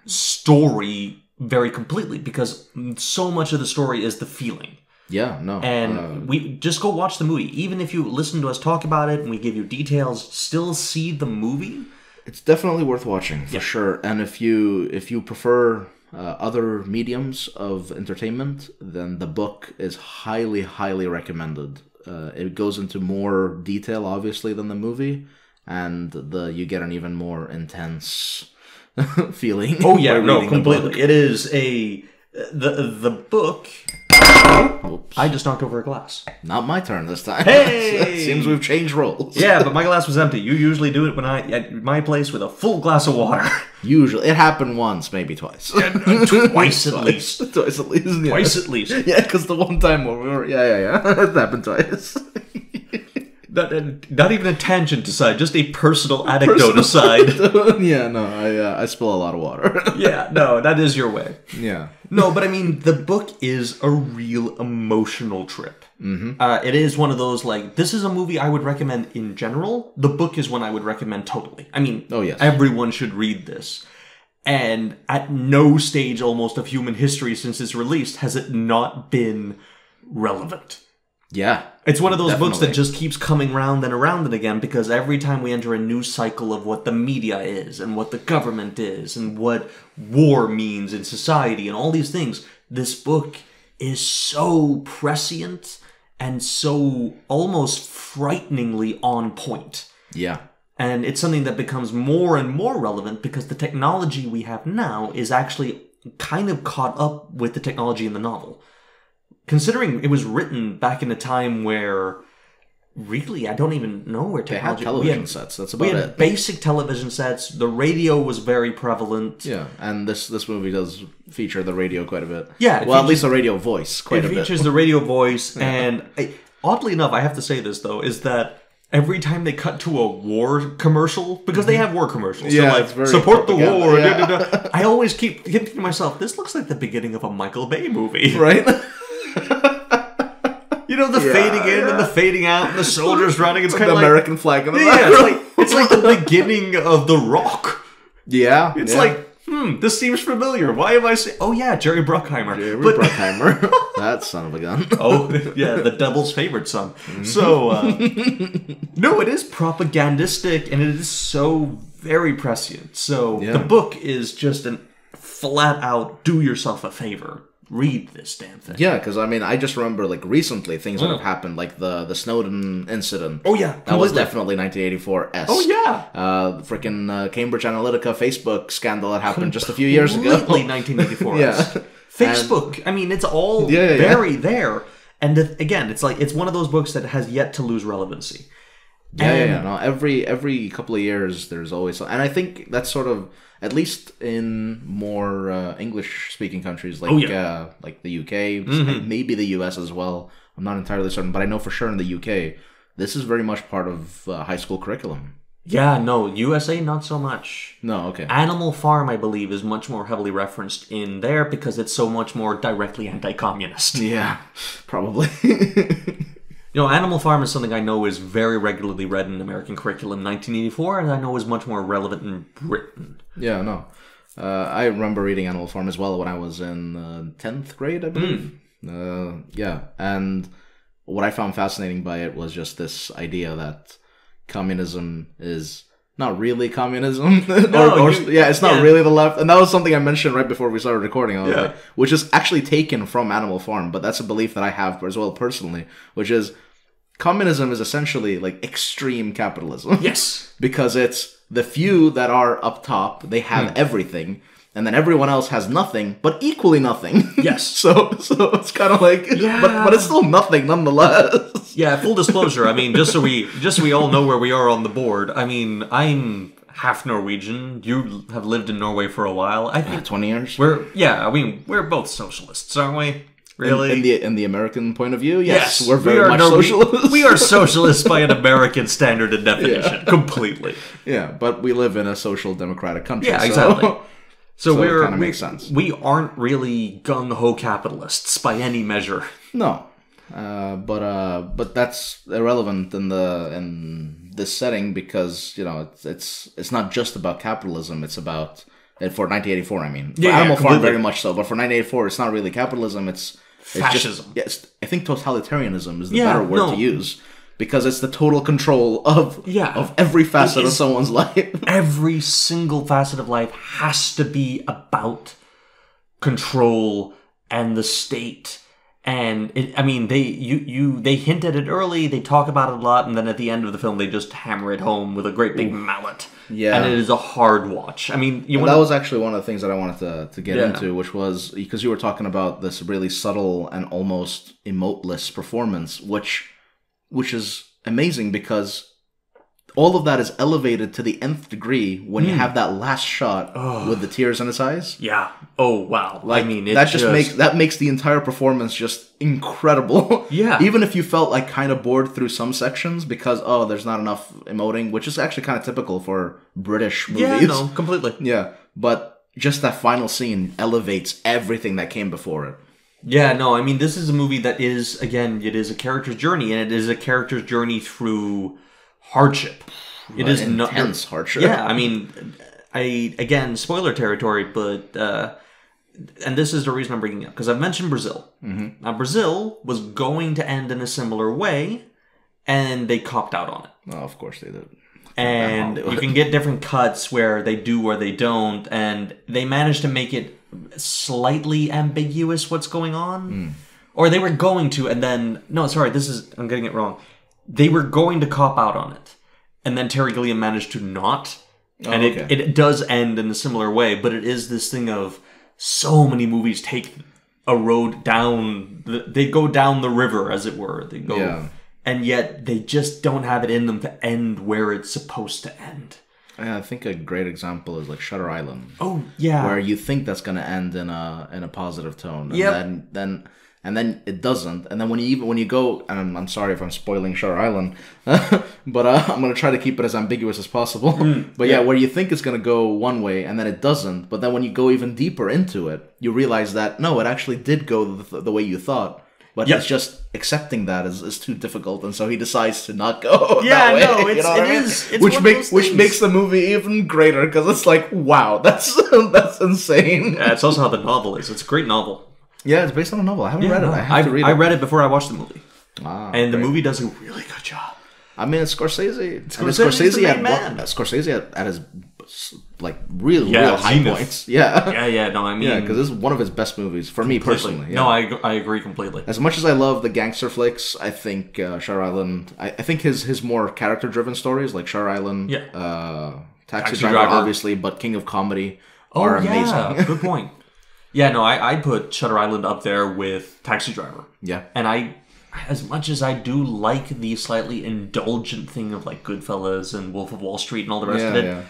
story very completely because so much of the story is the feeling. Yeah, no. And we just go watch the movie. Even if you listen to us talk about it and we give you details, still see the movie. It's definitely worth watching, for sure. And if you prefer other mediums of entertainment, then the book is highly, highly recommended. It goes into more detail, obviously, than the movie. And you get an even more intense feeling. Oh, yeah, no, completely. It is the book... Oops. I just knocked over a glass. Not my turn this time. Hey! Seems we've changed roles. Yeah, but my glass was empty. You usually do it at my place with a full glass of water. Usually. It happened once, maybe twice. Twice at least. Twice at least. Yeah. Twice at least. Yeah, because the one time when we were... Yeah. It happened twice. Not even a tangent aside, just a personal anecdote aside. Yeah, no, I spill a lot of water. Yeah, no, that is your way. Yeah. No, but I mean, the book is a real emotional trip. Mm-hmm. It is one of those, like, this is a movie I would recommend in general. The book is one I would recommend totally. I mean, everyone should read this. And at no stage almost of human history since it's released has it not been relevant. Yeah. It's one of those books that just keeps coming round and again because every time we enter a new cycle of what the media is and what the government is and what war means in society and all these things, this book is so prescient and so almost frighteningly on point. Yeah. And it's something that becomes more and more relevant because the technology we have now is actually kind of caught up with the technology in the novel. Considering it was written back in a time where, really, I don't even know where technology... They had television sets, that's about it. We had basic television sets, the radio was very prevalent. Yeah, and this movie does feature the radio quite a bit. Yeah. Well, at least the radio voice quite a bit. It features the radio voice, and oddly enough, I have to say this, though, is that every time they cut to a war commercial, because they have war commercials, so like, support the war, I always keep thinking to myself, this looks like the beginning of a Michael Bay movie. Right? You know, the fading in and the fading out and the soldiers running. It's kind of like... the American flag in the background. It's like the beginning of The Rock. Yeah. It's like, this seems familiar. Why am I saying... Oh, yeah, Jerry Bruckheimer. Bruckheimer. That son of a gun. Oh, yeah, the devil's favorite son. Mm-hmm. So, no, it is propagandistic and it is so very prescient. So, the book is just an flat-out do yourself a favor. Read this damn thing. Yeah, because I mean, I just remember like recently things that have happened, like the Snowden incident. Oh yeah, that was definitely 1984-esque. Oh yeah, freaking Cambridge Analytica Facebook scandal that happened just a few years ago. Completely 1984. Yeah, Facebook. I mean, it's all very there. And again, it's like it's one of those books that has yet to lose relevancy. Yeah. No, every couple of years, there's always, and I think that's sort of. At least in more English-speaking countries like the UK, maybe the US as well. I'm not entirely certain, but I know for sure in the UK, this is very much part of high school curriculum. Yeah, no, USA not so much. No, okay. Animal Farm, I believe, is much more heavily referenced in there because it's so much more directly anti-communist. Yeah, probably. You know, Animal Farm is something I know is very regularly read in American curriculum in 1984, and I know is much more relevant in Britain. Yeah, no. I remember reading Animal Farm as well when I was in 10th grade, I believe. Yeah, and what I found fascinating by it was just this idea that communism is not really communism. It's not really the left. And that was something I mentioned right before we started recording. I was like, which is actually taken from Animal Farm, but that's a belief that I have as well personally, which is communism is essentially like extreme capitalism. Yes. Because it's the few that are up top, they have everything, and then everyone else has nothing, but equally nothing. Yes. so it's kind of like, but it's still nothing nonetheless. Yeah, full disclosure, I mean, just so we all know where we are on the board, I mean, I'm half Norwegian. You have lived in Norway for a while. I think 20 years. We're both socialists, aren't we? Really? In the American point of view, yes, we're very much socialists. We are socialists by an American standard and definition, completely. Yeah, but we live in a social democratic country. Yeah, exactly. So it kind of makes sense. We aren't really gung-ho capitalists by any measure. No, but that's irrelevant in this setting because it's not just about capitalism. It's about for 1984. I mean, for Animal Farm very much so, but for 1984, it's not really capitalism. It's fascism. I think totalitarianism is the better word to use because it's the total control of every facet of someone's life. Every single facet of life has to be about control and the state. And they hint at it early, they talk about it a lot, and then at the end of the film they just hammer it home with a great big mallet. Yeah. And it is a hard watch. I mean, that was actually one of the things that I wanted to get into, which was because you were talking about this really subtle and almost emoteless performance, which is amazing because all of that is elevated to the nth degree when you have that last shot with the tears in his eyes. Yeah. Oh wow. Like, I mean, that makes the entire performance just incredible. Yeah. Even if you felt like kind of bored through some sections because there's not enough emoting, which is actually kind of typical for British movies. Yeah. No, completely. Yeah. But just that final scene elevates everything that came before it. Yeah, no, I mean, this is a movie that is, again, it is a character's journey, and it is a character's journey through hardship. It is intense hardship. Yeah, I mean, again, spoiler territory, but, and this is the reason I'm bringing it up, because I've mentioned Brazil. Mm-hmm. Now, Brazil was going to end in a similar way, and they copped out on it. Oh, of course they did. And you can get different cuts where they do or they don't, and they managed to make it slightly ambiguous what's going on. Or they were going to, and then... No, sorry, I'm getting it wrong. They were going to cop out on it. And then Terry Gilliam managed to not. And it does end in a similar way, but it is this thing of so many movies take a road down... They go down the river, as it were. They go... Yeah. And yet they just don't have it in them to end where it's supposed to end. Yeah, I think a great example is like Shutter Island. Oh, yeah. Where you think that's going to end in a positive tone. And then it doesn't. And then when you go, and I'm sorry if I'm spoiling Shutter Island, but I'm going to try to keep it as ambiguous as possible. But where you think it's going to go one way and then it doesn't. But then when you go even deeper into it, you realize that, no, it actually did go the way you thought. But it's just accepting that is too difficult, and so he decides to not go that way. No, which makes the movie even greater because it's like, wow, that's insane. Yeah, it's also how the novel is. It's a great novel. Yeah, it's based on a novel. I haven't read it. I have to read it. I read it before I watched the movie, and the movie does a really good job. I mean, it's Scorsese. Scorsese at his real high points. Yeah. No, I mean, because this is one of his best movies for me personally. Yeah. No, I agree completely. As much as I love the gangster flicks, I think Shutter Island. I think his more character driven stories like Shutter Island, Taxi Driver, obviously, but King of Comedy are amazing. Good point. Yeah, no, I put Shutter Island up there with Taxi Driver. Yeah, and as much as I do like the slightly indulgent thing of like Goodfellas and Wolf of Wall Street and all the rest of it,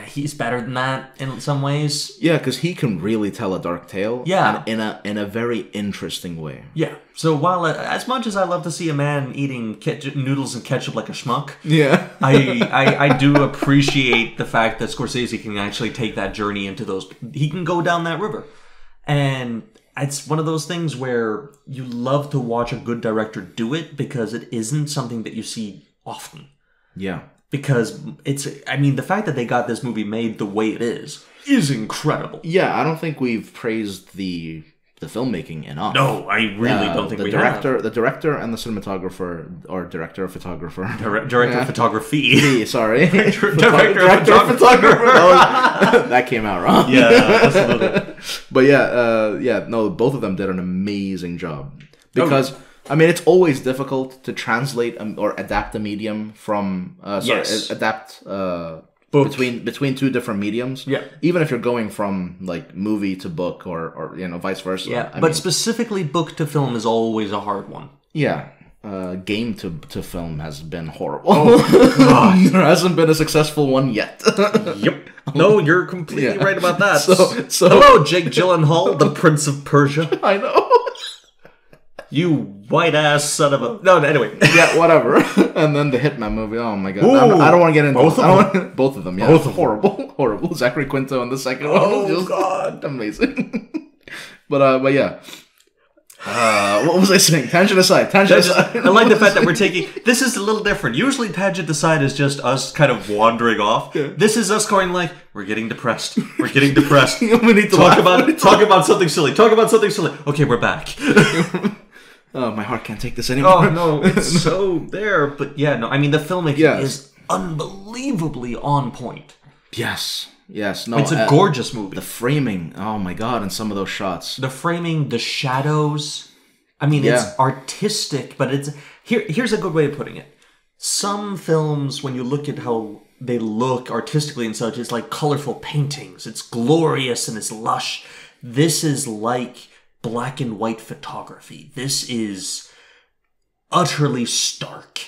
he's better than that in some ways. Yeah, because he can really tell a dark tale. Yeah, and in a very interesting way. Yeah. So while as much as I love to see a man eating noodles and ketchup like a schmuck, I do appreciate the fact that Scorsese can actually take that journey into those. He can go down that river, and it's one of those things where you love to watch a good director do it because it isn't something that you see often. Yeah. Because the fact that they got this movie made the way it is incredible. Yeah, I don't think we've praised the filmmaking enough. No, I really don't think we have. The director and the cinematographer, or director of photographer. Director of photography. Sorry. Director of photographer. That came out wrong. Yeah, absolutely. But both of them did an amazing job. Because... I mean, it's always difficult to translate or adapt a medium from between two different mediums. Yeah, even if you're going from like movie to book or vice versa. Yeah, but specifically book to film is always a hard one. Yeah, game to film has been horrible. Oh, God. There hasn't been a successful one yet. Yep. No, you're completely right about that. So hello, Jake Gyllenhaal, the Prince of Persia. I know. You white ass son of a... No, anyway. Yeah, whatever. And then the Hitman movie. Oh my God. I don't want to get into both of them. Yeah, both of them. Horrible. Zachary Quinto in the second one. Oh God, amazing. But yeah. What was I saying? Tangent aside. I like the fact that we're taking... This is a little different. Usually Tangent aside is just us kind of wandering off. Yeah. This is us going like, we're getting depressed. We're getting depressed. We need to talk about something silly. Talk about something silly. Okay, we're back. Oh, my heart can't take this anymore. Oh, no. It's so there. But yeah, no. I mean, the filmmaking is unbelievably on point. Yes. No, it's a gorgeous movie. The framing, oh my God, and some of those shots. The framing, the shadows. I mean, it's artistic, but it's... Here's a good way of putting it. Some films, when you look at how they look artistically and such, it's like colorful paintings. It's glorious and it's lush. This is like black and white photography. This is utterly stark.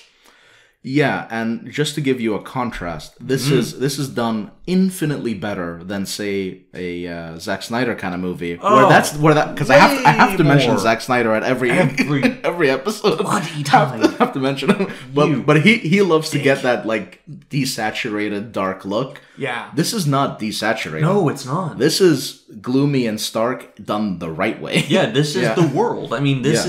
Yeah, and just to give you a contrast, this is done infinitely better than, say, a Zack Snyder kind of movie. Because I have to mention Zack Snyder at every episode. Bloody time. I have to mention him. But he loves to get that like desaturated dark look. Yeah. This is not desaturated. No, it's not. This is gloomy and stark done the right way. Yeah, this is the world. I mean, this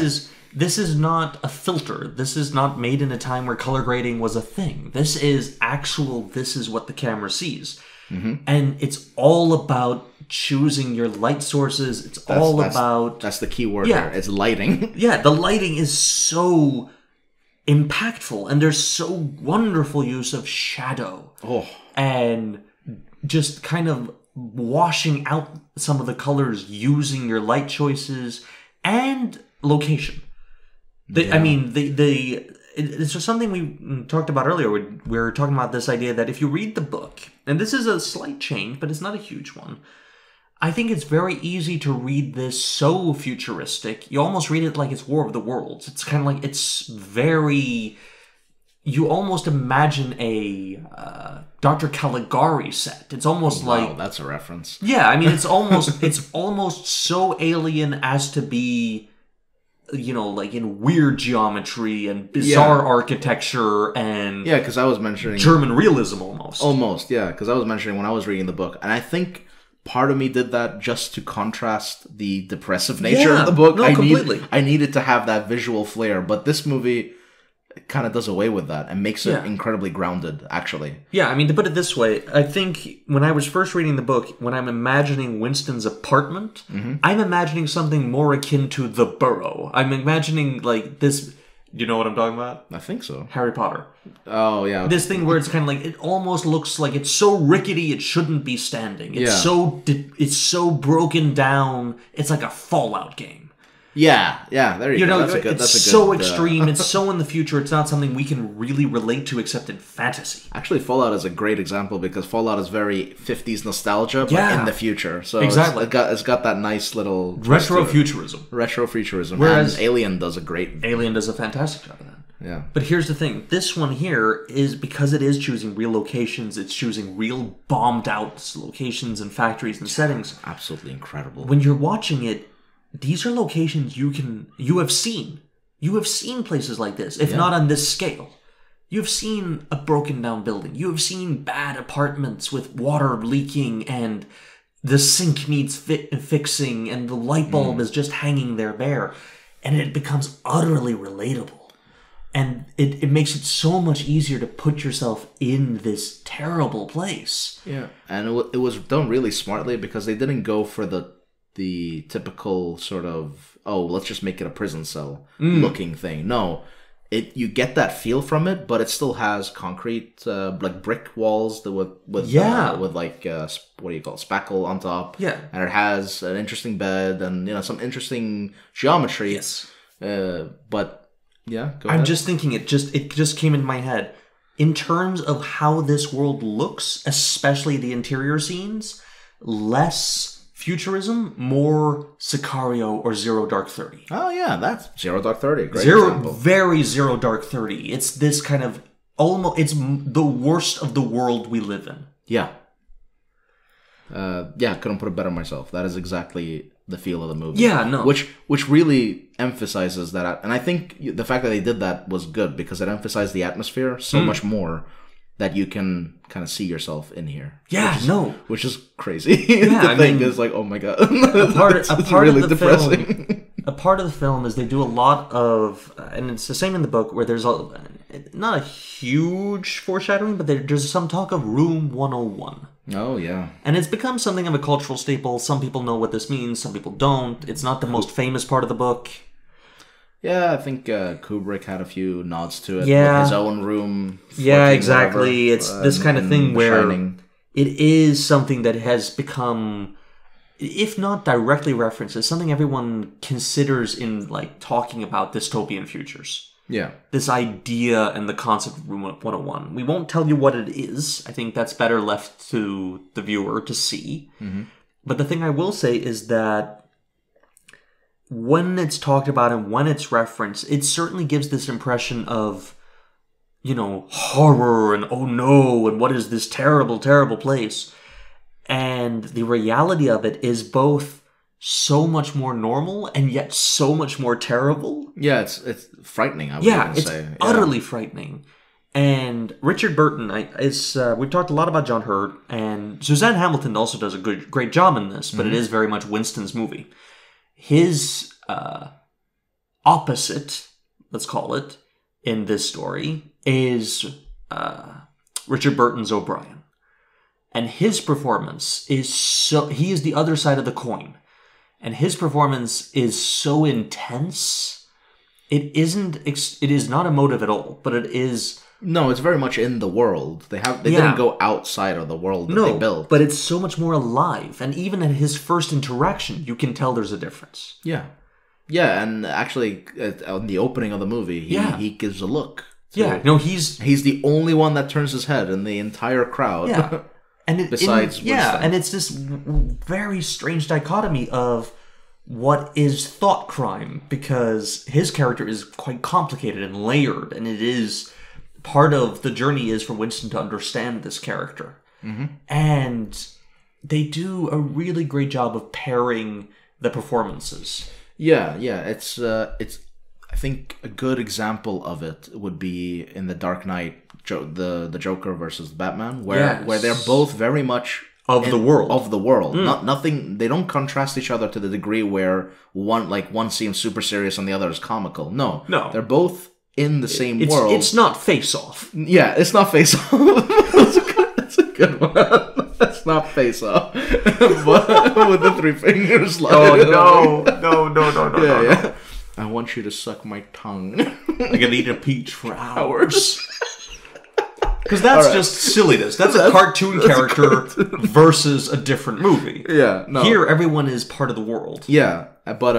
is not a filter. This is not made in a time where color grading was a thing. This is this is what the camera sees. Mm-hmm. And it's all about choosing your light sources. It's all about... That's the key word there. It's lighting. Yeah, the lighting is so impactful. And there's so wonderful use of shadow. Oh. And just kind of washing out some of the colors using your light choices and location. I mean, it's just something we talked about earlier. We were talking about this idea that if you read the book, and this is a slight change, but it's not a huge one, I think it's very easy to read this so futuristic. You almost read it like it's War of the Worlds. It's kind of like, it's very... You almost imagine a Dr. Caligari set. It's almost like... Wow, that's a reference. Yeah, I mean, it's almost so alien as to be... You know, like in weird geometry and bizarre architecture and... Yeah, because I was mentioning... German realism almost. Almost, yeah. Because I was mentioning when I was reading the book. And I think part of me did that just to contrast the depressive nature of the book. No, completely. I needed to have that visual flair. But this movie kind of does away with that and makes it incredibly grounded, actually. Yeah, I mean, to put it this way, I think when I was first reading the book, when I'm imagining Winston's apartment, I'm imagining something more akin to The Burrow. I'm imagining, like, this... You know what I'm talking about? I think so. Harry Potter. Oh, yeah. This thing where it's kind of like, it almost looks like it's so rickety it shouldn't be standing. It's so broken down, it's like a Fallout game. Yeah, there you go. It's so extreme. It's so in the future. It's not something we can really relate to except in fantasy. Actually, Fallout is a great example because Fallout is very 50s nostalgia, but in the future. So exactly. It's got that nice little... Retrofuturism. Whereas Alien does a fantastic job of that. Yeah. But here's the thing. This one here is, because it is choosing real locations, it's choosing real bombed out locations and factories and settings. Absolutely incredible. When you're watching it, these are locations you have seen. You have seen places like this, if not on this scale. You've seen a broken down building. You have seen bad apartments with water leaking and the sink needs fixing and the light bulb is just hanging there bare. And it becomes utterly relatable. And it makes it so much easier to put yourself in this terrible place. Yeah, and it was done really smartly because they didn't go for the typical sort of, let's just make it a prison cell looking thing. No, you get that feel from it, but it still has concrete, like brick walls with like what do you call it, spackle on top. Yeah, and it has an interesting bed and some interesting geometry. Yes, but yeah, go I'm ahead. just thinking it just came in my head in terms of how this world looks, especially the interior scenes, less futurism, more Sicario or Zero Dark 30. Oh yeah, that's Zero Dark 30. Great example. Very Zero Dark 30. It's this kind of it's the worst of the world we live in. Yeah. Couldn't put it better myself. That is exactly the feel of the movie. Yeah, no. Which really emphasizes that, and I think the fact that they did that was good because it emphasized the atmosphere so much more that you can kind of see yourself in here. Yeah, which is crazy. Yeah, the thing is like, oh my god, a part really of the depressing. Film, a part of the film is they do a lot of, and it's the same in the book where there's not a huge foreshadowing, but there's some talk of Room 101. Oh, yeah. And it's become something of a cultural staple. Some people know what this means, some people don't. It's not the most famous part of the book. Yeah, I think Kubrick had a few nods to it. Yeah. With his own room. Yeah, exactly. Whatever, it's this kind of thing where Shining. It is something that has become, if not directly referenced, it's something everyone considers in like talking about dystopian futures. Yeah. This idea and the concept of Room 101. We won't tell you what it is. I think that's better left to the viewer to see. Mm-hmm. But the thing I will say is that when it's talked about and when it's referenced, it certainly gives this impression of, horror and oh no, and what is this terrible, terrible place. And the reality of it is both so much more normal and yet so much more terrible. Yeah, it's frightening, I would even say. It's utterly frightening. And Richard Burton we've talked a lot about John Hurt, and Suzanne Hamilton also does a great job in this, but it is very much Winston's movie. His opposite, let's call it, in this story is Richard Burton's O'Brien. And his performance is he is the other side of the coin. And his performance is so intense. It is not emotive at all, but it is. No, it's very much in the world. They didn't go outside of the world that they built. But it's so much more alive. And even in his first interaction, you can tell there's a difference. Yeah. Yeah, and actually, on the opening of the movie, he gives a look. So he's the only one that turns his head in the entire crowd. Yeah. And besides Winston. And it's this very strange dichotomy of what is thought crime, because his character is quite complicated and layered, and it is part of the journey is for Winston to understand this character. Mm-hmm. And they do a really great job of pairing the performances. Yeah. It's I think a good example of it would be in The Dark Knight, the Joker versus Batman, where they're both very much of the world. Nothing. They don't contrast each other to the degree where one seems super serious and the other is comical. No. They're both in the same world. It's not Face Off. Yeah, it's not Face Off. That's a good one. That's not Face Off. But with the three fingers. No. Yeah. I want you to suck my tongue. I can eat a peach for hours. Because that's just silliness. That's a cartoon character versus a different movie. Yeah, no. Here, everyone is part of the world. Yeah, but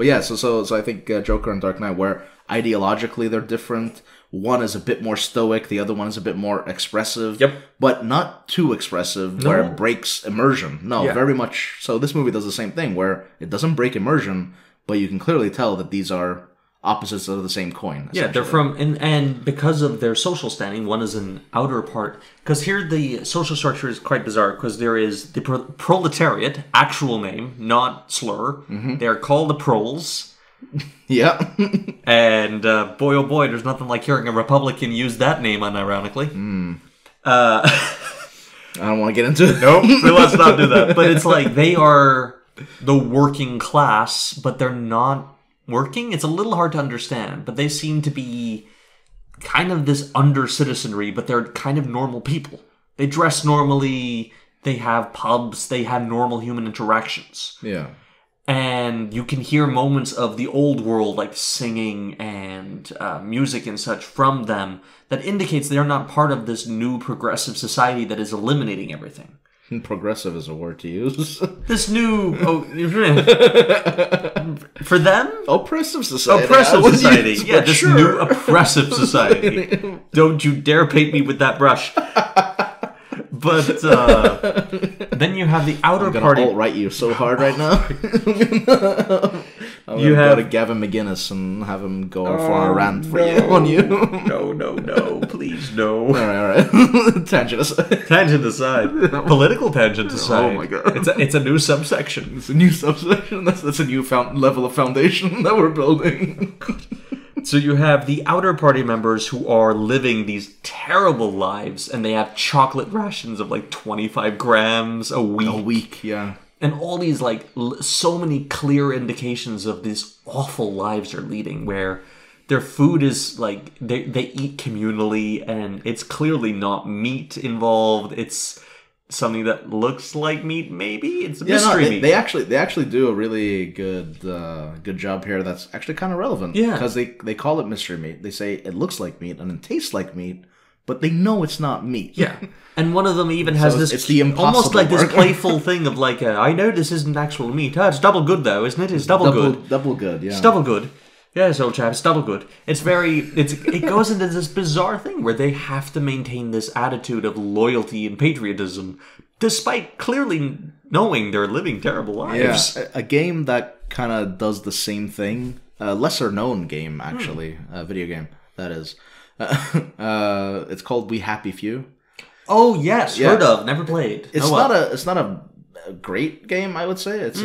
yeah. So I think Joker and Dark Knight, where ideologically they're different. One is a bit more stoic. The other one is a bit more expressive. Yep. But not too expressive, where it breaks immersion. No, very much. So this movie does the same thing, where it doesn't break immersion, but you can clearly tell that these are opposites of the same coin. Yeah, they're from, and because of their social standing, one is an outer part. Because here the social structure is quite bizarre, because there is the proletariat, actual name, not slur. Mm-hmm. They're called the proles. Yeah. And boy, oh boy, there's nothing like hearing a Republican use that name unironically. I don't want to get into it. Nope, let's not do that. But it's like they are the working class, but they're not working. It's a little hard to understand, but they seem to be kind of this under-citizenry, but they're kind of normal people. They dress normally, they have pubs, they have normal human interactions. Yeah. And you can hear moments of the old world, like singing and music and such from them, that indicates they're not part of this new progressive society that is eliminating everything. Progressive is a word to use. This new... for them? Oppressive society. Oppressive society. Yeah, this new oppressive society. Don't you dare paint me with that brush. But then you have the outer party. I'm gonna alt-right you so hard right now. I'm gonna go to Gavin McGinnis and have him go for a rant for you on you. No, please no. All right. Tangent aside. Political tangent aside. Oh my god. It's a new subsection. It's a new subsection. That's a new level of foundation that we're building. So you have the outer party members who are living these terrible lives, and they have chocolate rations of like 25 grams a week. A week, yeah. And all these, like, so many clear indications of these awful lives they're leading, where their food is, like, they eat communally, and it's clearly not meat involved. It's something that looks like meat, maybe? It's a mystery meat. They actually do a really good job here that's actually kind of relevant. Yeah. Because they call it mystery meat. They say it looks like meat and it tastes like meat, but they know it's not meat. Yeah. And one of them even has it's the almost like burger. this playful thing of like, I know this isn't actual meat. It's double good though, isn't it? It's double good. Double good, yeah. It's double good. Yes, old chap, it's double good. It goes into this bizarre thing where they have to maintain this attitude of loyalty and patriotism, despite clearly knowing they're living terrible lives. Yeah, a game that kind of does the same thing. A lesser known game, actually, a video game that is. It's called We Happy Few. Oh yes, heard of, never played. It's not a great game, I would say. It's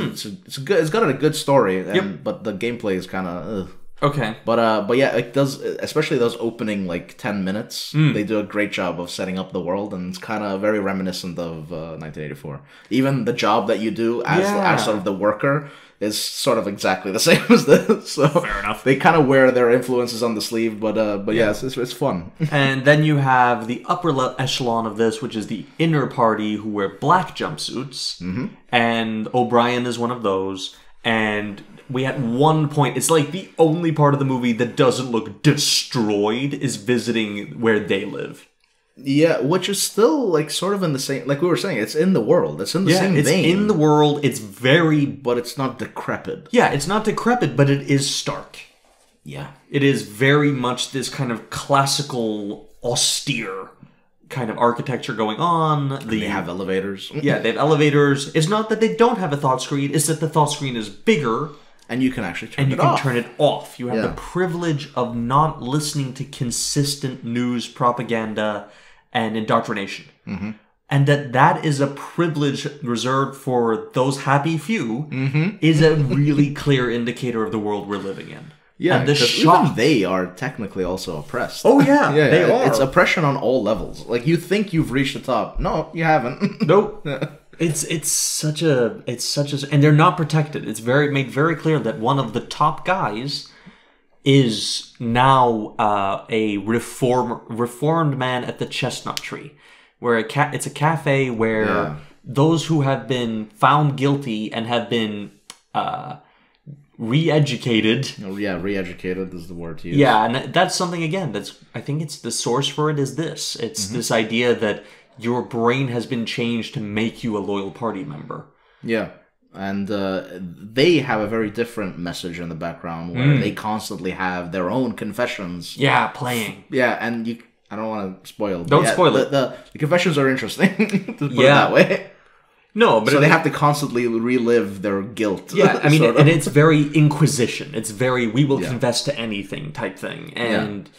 good. It's got a good story, but the gameplay is kind of okay. But yeah, it does. Especially those opening like 10 minutes, they do a great job of setting up the world, and it's kind of very reminiscent of 1984. Even the job that you do as sort of the worker is sort of exactly the same as this. So fair enough. They kind of wear their influences on the sleeve, but yeah, it's fun. And then you have the upper echelon of this, which is the inner party who wear black jumpsuits, and O'Brien is one of those. And we at one point, it's like the only part of the movie that doesn't look destroyed is visiting where they live. Yeah, which is still like sort of in the same, like we were saying, it's in the world. It's in the same vein. It's in the world. It's very... But it's not decrepit. Yeah, it's not decrepit, but it is stark. Yeah. It is very much this kind of classical, austere kind of architecture going on. They have elevators. Yeah, they have elevators. It's not that they don't have a thought screen. It's that the thought screen is bigger. And you can actually turn it off. And you can turn it off. You have the privilege of not listening to consistent news propaganda and indoctrination. And that is a privilege reserved for those happy few is a really clear indicator of the you we're living in. Yeah, and the even they are technically also oppressed. Oh yeah, they are. It's oppression on all levels. Like you think you've reached the top. No, you haven't. Nope. It's such a and they're not protected. It's made very clear that one of the top guys is now a reformed man at the Chestnut Tree, where it's a cafe where those who have been found guilty and have been re-educated. Oh yeah, re-educated is the word to use. Yeah, and that's something again. I think it's the source for it is this. It's this idea that your brain has been changed to make you a loyal party member. Yeah. And they have a very different message in the background where they constantly have their own confessions. Yeah, playing. Yeah, and I don't want to spoil. Don't spoil it. The confessions are interesting, to put it that way. No, but so they have to constantly relive their guilt. Yeah, I mean, and it's very Inquisition. It's very, we will confess to anything type thing. And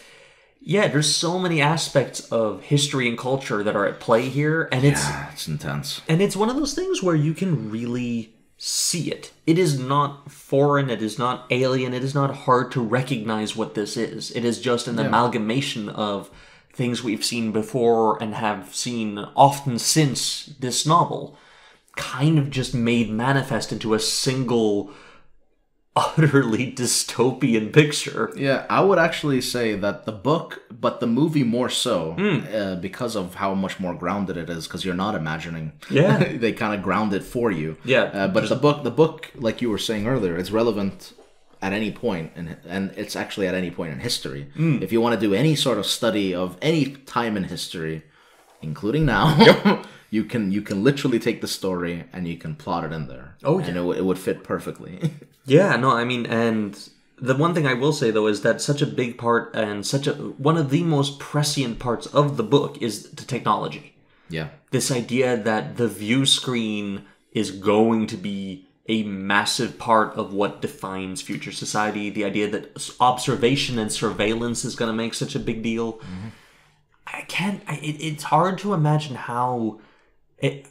yeah, there's so many aspects of history and culture that are at play here. And it's intense. And it's one of those things where you can really see it. It is not foreign. It is not alien. It is not hard to recognize what this is. It is just an amalgamation of things we've seen before and have seen often since this novel, kind of just made manifest into a single utterly dystopian picture. Yeah, I would actually say that the book, but the movie more so, because of how much more grounded it is, because you're not imagining. Yeah. They kind of ground it for you. Yeah. But the book, like you were saying earlier, it's relevant at any point, and it's actually at any point in history. If you want to do any sort of study of any time in history, including now, you can literally take the story and you can plot it in there. Oh, yeah. And it would fit perfectly. Yeah, no, I mean, and the one thing I will say, though, is that such a big part and one of the most prescient parts of the book is the technology. Yeah. This idea that the view screen is going to be a massive part of what defines future society. The idea that observation and surveillance is going to make such a big deal. It's hard to imagine how it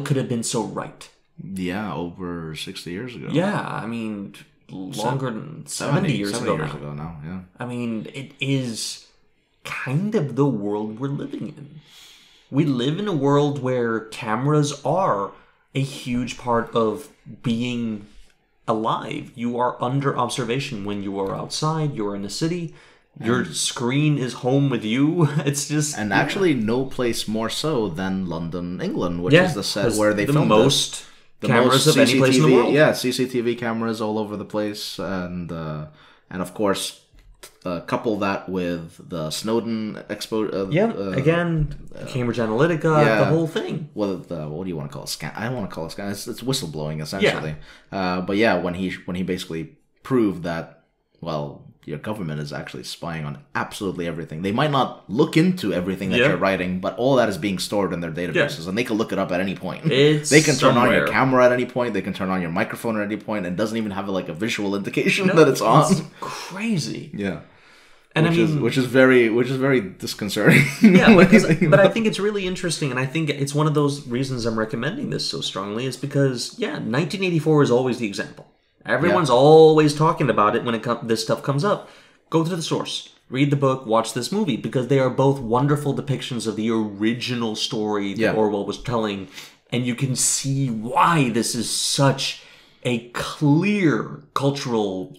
could have been so right. Yeah, over 60 years ago. Yeah, I mean, longer than 70 years ago now. Yeah. I mean, it is kind of the world we're living in. We live in a world where cameras are a huge part of being alive. You are under observation when you are outside, you're in a city, your screen is home with you. It's just... And actually no place more so than London, England, which is the set where they filmed most cameras of any place in the world. Yeah, CCTV cameras all over the place. And of course... couple that with the Snowden exposure. Cambridge Analytica, the whole thing. Well, what do you want to call it? I don't want to call it scan. It's whistleblowing essentially. Yeah. But yeah, when he basically proved that, well, your government is actually spying on absolutely everything. They might not look into everything that you're writing, but all that is being stored in their databases, and they can look it up at any point. They can turn on your camera at any point. They can turn on your microphone at any point, and it doesn't even have a visual indication that it's on. It's crazy. Yeah. And which is very disconcerting. Yeah, but I think it's really interesting, and I think it's one of those reasons I'm recommending this so strongly is because 1984 is always the example. Everyone's always talking about it when this stuff comes up. Go to the source, read the book, watch this movie, because they are both wonderful depictions of the original story that Orwell was telling, and you can see why this is such a clear cultural,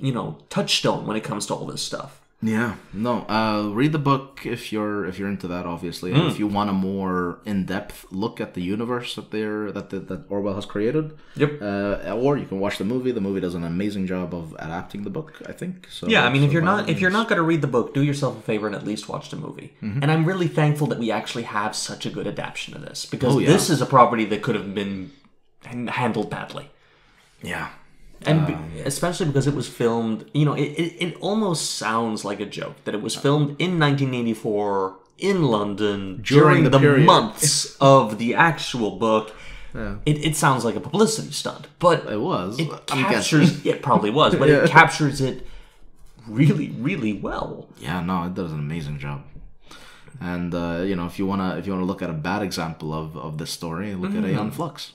touchstone when it comes to all this stuff. Yeah, no. Read the book if you're into that, obviously. And if you want a more in-depth look at the universe that Orwell has created. Yep. Or you can watch the movie. The movie does an amazing job of adapting the book, I think. So yeah, I mean, if you're not going to read the book, do yourself a favor and at least watch the movie. Mm-hmm. And I'm really thankful that we actually have such a good adaptation of this, because this is a property that could have been handled badly. Yeah. And especially because it was filmed, it almost sounds like a joke that it was filmed in 1984 in London during the months of the actual book. Yeah. It sounds like a publicity stunt, but it was. It captures. It probably was, but it captures it really, really well. Yeah, no, it does an amazing job. And if you wanna look at a bad example of this story, look at Aeon Flux.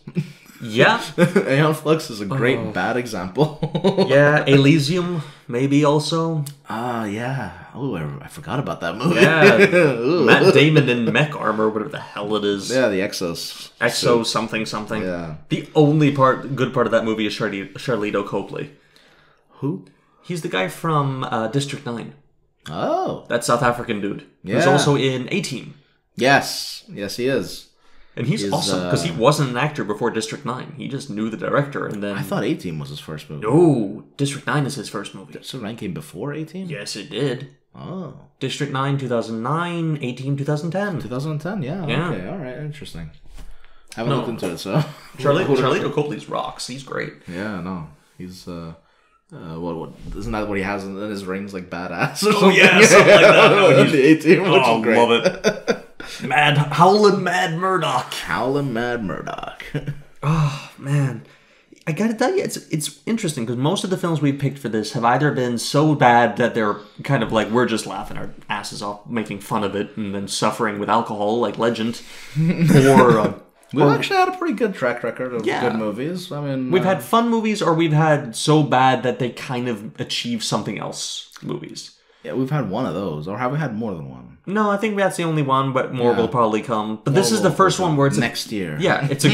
Yeah. Aeon Flux is a great bad example. Yeah, Elysium, maybe also. Yeah. Oh, I forgot about that movie. Yeah. Matt Damon in mech armor, whatever the hell it is. Yeah, the Exos. Exo something. Yeah. The only good part of that movie is Charlito Copley. Who? He's the guy from District 9. Oh. That South African dude. Yeah. Who's also in A-Team. Yes, he is. And he's awesome, because he wasn't an actor before District 9. He just knew the director, and then... I thought A-Team was his first movie. No, District 9 is his first movie. District 9 came before A-Team? Yes, it did. Oh. District 9, 2009, A-Team, 2010. 2010, yeah. Okay, alright, interesting. Haven't looked into it, so... Charlito Copley's rocks. He's great. Yeah, no. He's, what isn't that what he has in his rings, like badass? Oh, yeah, something like that. The A-Team, which is great. Love it. Howlin' Mad Murdoch. Oh, man. I gotta tell you, it's interesting, because most of the films we picked for this have either been so bad that they're kind of like, we're just laughing our asses off, making fun of it, and then suffering with alcohol, like Legend, or... We've actually had a pretty good track record of good movies. I mean, we've had fun movies, or we've had so bad that they kind of achieve something else movies. Yeah, we've had one of those. Or have we had more than one? No, I think that's the only one, but more will probably come. But this is the first one where it's... Next year. Yeah, it's a...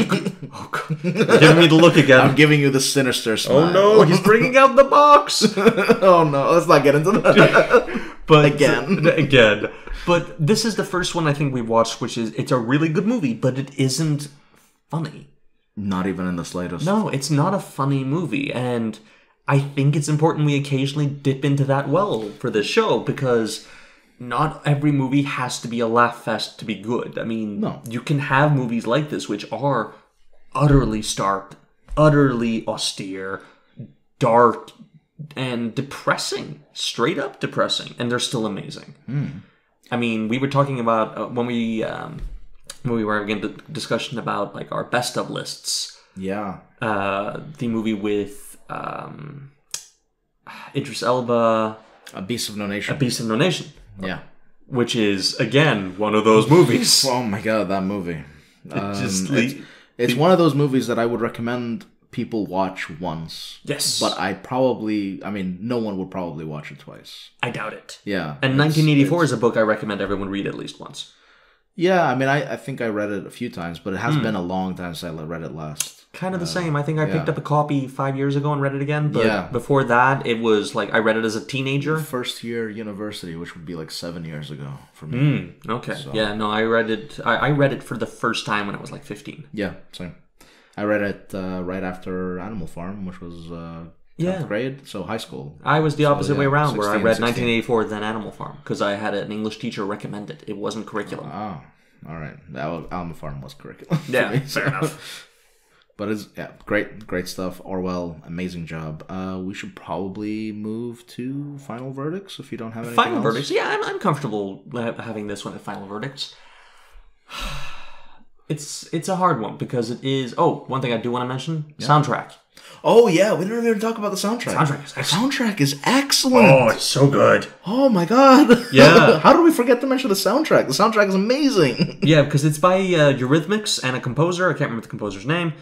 Oh, God. Give me the look again. I'm giving you the sinister smile. Oh, no, he's bringing out the box. Oh, no, let's not get into that. But again. But this is the first one I think we've watched, which is... It's a really good movie, but it isn't funny. Not even in the slightest. No, it's not a funny movie, and... I think it's important we occasionally dip into that well for this show, because not every movie has to be a laugh fest to be good. I mean, you can have movies like this which are utterly stark, utterly austere, dark, and depressing. Straight up depressing. And they're still amazing. I mean, we were talking about when we we were having a discussion about like our best of lists. Yeah. The movie with Idris Elba, A Beast of No Nation. A Beast of No Nation. Yeah. Which is, again, one of those movies. Oh my god, that movie. It's one of those movies that I would recommend people watch once. Yes. But no one would probably watch it twice. I doubt it. Yeah. And 1984 is a book I recommend everyone read at least once. Yeah, I mean, I think I read it a few times, but it has been a long time since I read it last. Kind of the same. I think I picked up a copy 5 years ago and read it again. But before that, it was like I read it as a teenager. First year university, which would be like 7 years ago for me. Okay. So. Yeah, no, I read it. I read it for the first time when I was like 15. Yeah, same. I read it right after Animal Farm, which was 10th grade, so high school. I was the opposite way around, 16, where I read 1984, then Animal Farm, because I had an English teacher recommend it. It wasn't curriculum. Oh, all right. Animal Farm was curriculum. Yeah, fair enough. But it's great stuff. Orwell, amazing job. We should probably move to final verdicts if you don't have anything final else. Verdicts. Yeah, I'm comfortable having this one at final verdicts. It's a hard one because it is. Oh, one thing I do want to mention: soundtrack. Oh yeah, we didn't even talk about the soundtrack. Soundtrack is excellent. Oh, it's so good. Oh my god. Yeah. How did we forget to mention the soundtrack? The soundtrack is amazing. Yeah, because it's by Eurythmics and a composer. I can't remember the composer's name.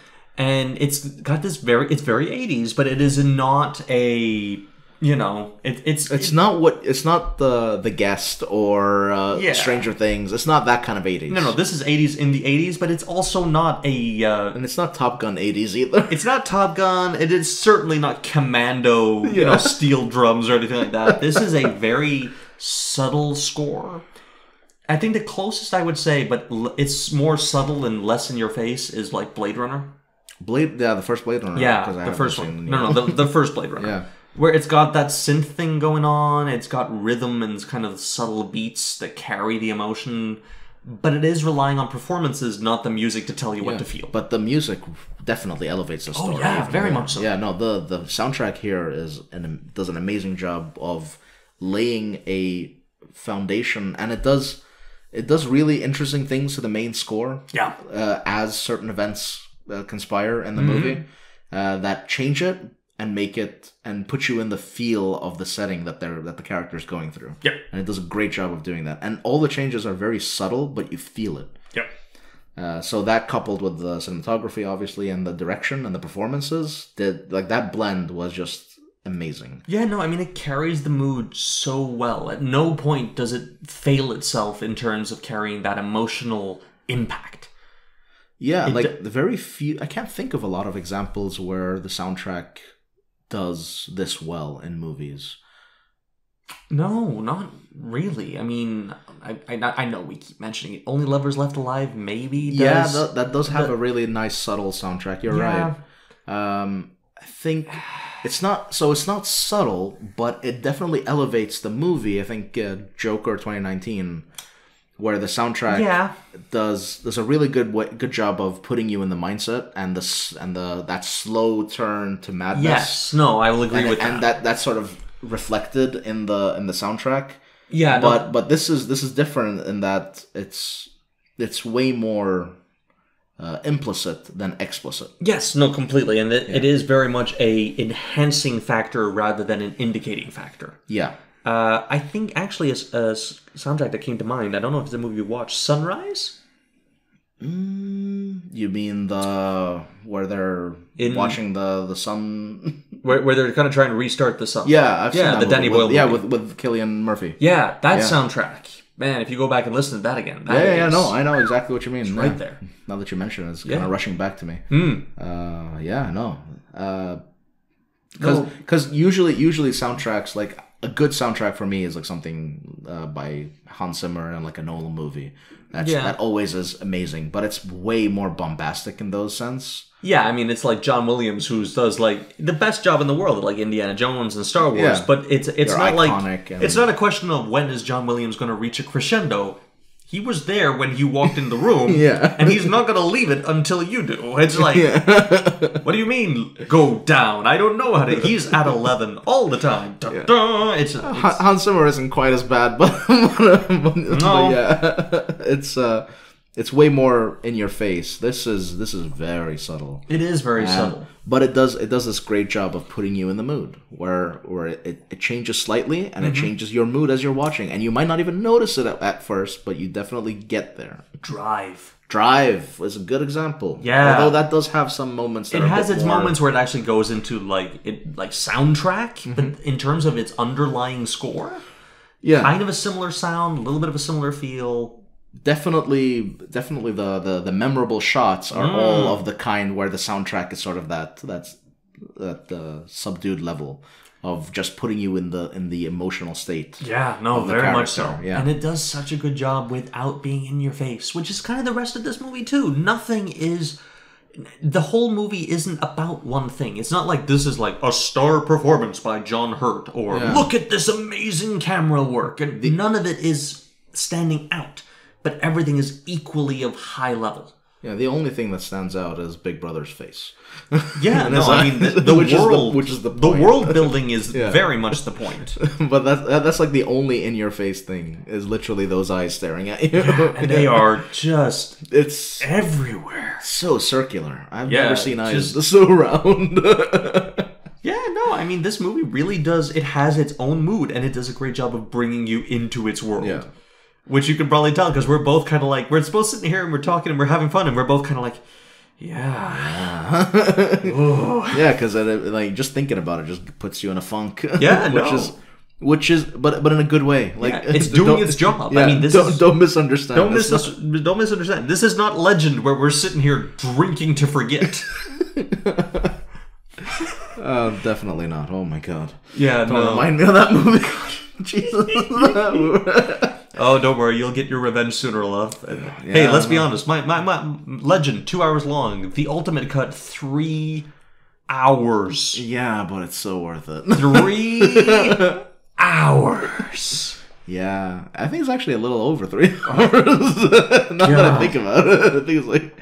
And it's got this it's very 80s, but it is not a, it's not the Guest or Stranger Things. It's not that kind of 80s. No, this is 80s in the 80s, but it's also not a and it's not Top Gun 80s either. It's not Top Gun. It is certainly not Commando, steel drums or anything like that. This is a very subtle score. I think the closest I would say, but it's more subtle and less in your face, is like Blade Runner. The first Blade Runner. Yeah, the first one. The first Blade Runner. Yeah. Where it's got that synth thing going on, it's got rhythm and kind of subtle beats that carry the emotion, but it is relying on performances, not the music to tell you what to feel. But the music definitely elevates the story. Oh yeah, very much so. Yeah, no, the soundtrack here does an amazing job of laying a foundation, and it does really interesting things to the main score. Yeah. As certain events conspire in the movie that change it and make it and put you in the feel of the setting that the character's going through. Yep. And it does a great job of doing that. And all the changes are very subtle, but you feel it. Yep. So that coupled with the cinematography, obviously, and the direction and the performances, that blend was just amazing. Yeah, no, I mean, it carries the mood so well. At no point does it fail itself in terms of carrying that emotional impact. Yeah, the very few... I can't think of a lot of examples where the soundtrack does this well in movies. No, not really. I mean, I know we keep mentioning it. Only Lovers Left Alive maybe does. Yeah, that does have a really nice, subtle soundtrack. You're right. I think it's not subtle, but it definitely elevates the movie. I think Joker 2019... where the soundtrack does a really good job of putting you in the mindset and that slow turn to madness. Yes, no, I will agree with that. And that's sort of reflected in the soundtrack. Yeah, but this is different in that it's way more implicit than explicit. Yes, no, completely, and it is very much a enhancing factor rather than an indicating factor. Yeah. I think actually a soundtrack that came to mind, I don't know if it's a movie you watched, Sunrise? You mean where they're watching the sun? Where they're kind of trying to restart the sun. Yeah, I've seen that the movie. Danny Boyle movie. Yeah, with Cillian Murphy. Yeah, that soundtrack. Man, if you go back and listen to that again. No, I know exactly what you mean. It's right there. Now that you mention it, it's kind of rushing back to me. Because usually soundtracks, like a good soundtrack for me is like something by Hans Zimmer and like a Nolan movie. That always is amazing, but it's way more bombastic in those sense. Yeah, I mean, it's like John Williams, who does like the best job in the world, like Indiana Jones and Star Wars. But it's not like it's not a question of when is John Williams going to reach a crescendo. He was there when you walked in the room, and he's not going to leave it until you do. It's like, what do you mean, go down? I don't know how to... He's at 11 all the time. Dun, dun. It's Hans Zimmer isn't quite as bad, but yeah, it's It's way more in your face. This is very subtle. It is very subtle. But it does this great job of putting you in the mood where it changes slightly and it changes your mood as you're watching. And you might not even notice it at first, but you definitely get there. Drive was a good example. Yeah. Although that does have some moments that it has its moments where it actually goes into like soundtrack, but in terms of its underlying score, kind of a similar sound, a little bit of a similar feel. Definitely the memorable shots are all of the kind where the soundtrack is sort of that subdued level of just putting you in the emotional state. Yeah, no, very much so. Yeah. And it does such a good job without being in your face, which is kind of the rest of this movie too. The whole movie isn't about one thing. It's not like this is like a star performance by John Hurt or look at this amazing camera work. And none of it is standing out, but everything is equally of high level. Yeah, the only thing that stands out is Big Brother's face. Yeah, no, I mean the world building is very much the point. But that's like the only in your face thing is literally those eyes staring at you. Yeah, and they are it's everywhere. So circular. I've never seen eyes so round. Yeah, no, I mean this movie really does. It has its own mood, and it does a great job of bringing you into its world. Yeah. Which you can probably tell because we're both kind of like, we're supposed to sit here and we're talking and we're having fun and we're both kind of like, yeah, because like just thinking about it just puts you in a funk. Yeah, which is, but in a good way. Like it's doing its job. Yeah, I mean, don't misunderstand. Don't misunderstand. This is not Legend where we're sitting here drinking to forget. Definitely not. Oh my god. Yeah, don't remind me of that movie. Jesus. Oh, don't worry. You'll get your revenge sooner or later. Hey, let's be honest. My Legend, 2 hours long. The ultimate cut, 3 hours. Yeah, but it's so worth it. 3 hours. Yeah, I think it's actually a little over 3 hours. Now that I think about it, I think it's like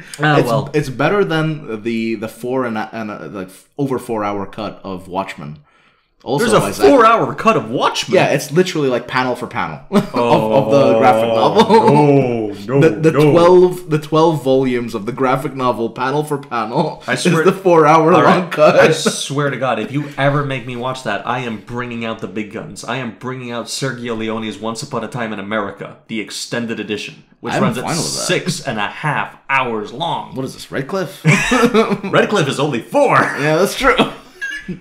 it's better than the 4 and like over 4 hour cut of Watchmen. Also, there's a 4-hour cut of Watchmen. Yeah, it's literally like panel for panel of the graphic novel. The 12 volumes of the graphic novel, panel for panel, is the 4-hour long cut. I swear to God, if you ever make me watch that, I am bringing out the big guns. I am bringing out Sergio Leone's Once Upon a Time in America, the extended edition, which runs at 6.5 hours long. What is this, Redcliffe? Redcliffe is only 4. Yeah, that's true.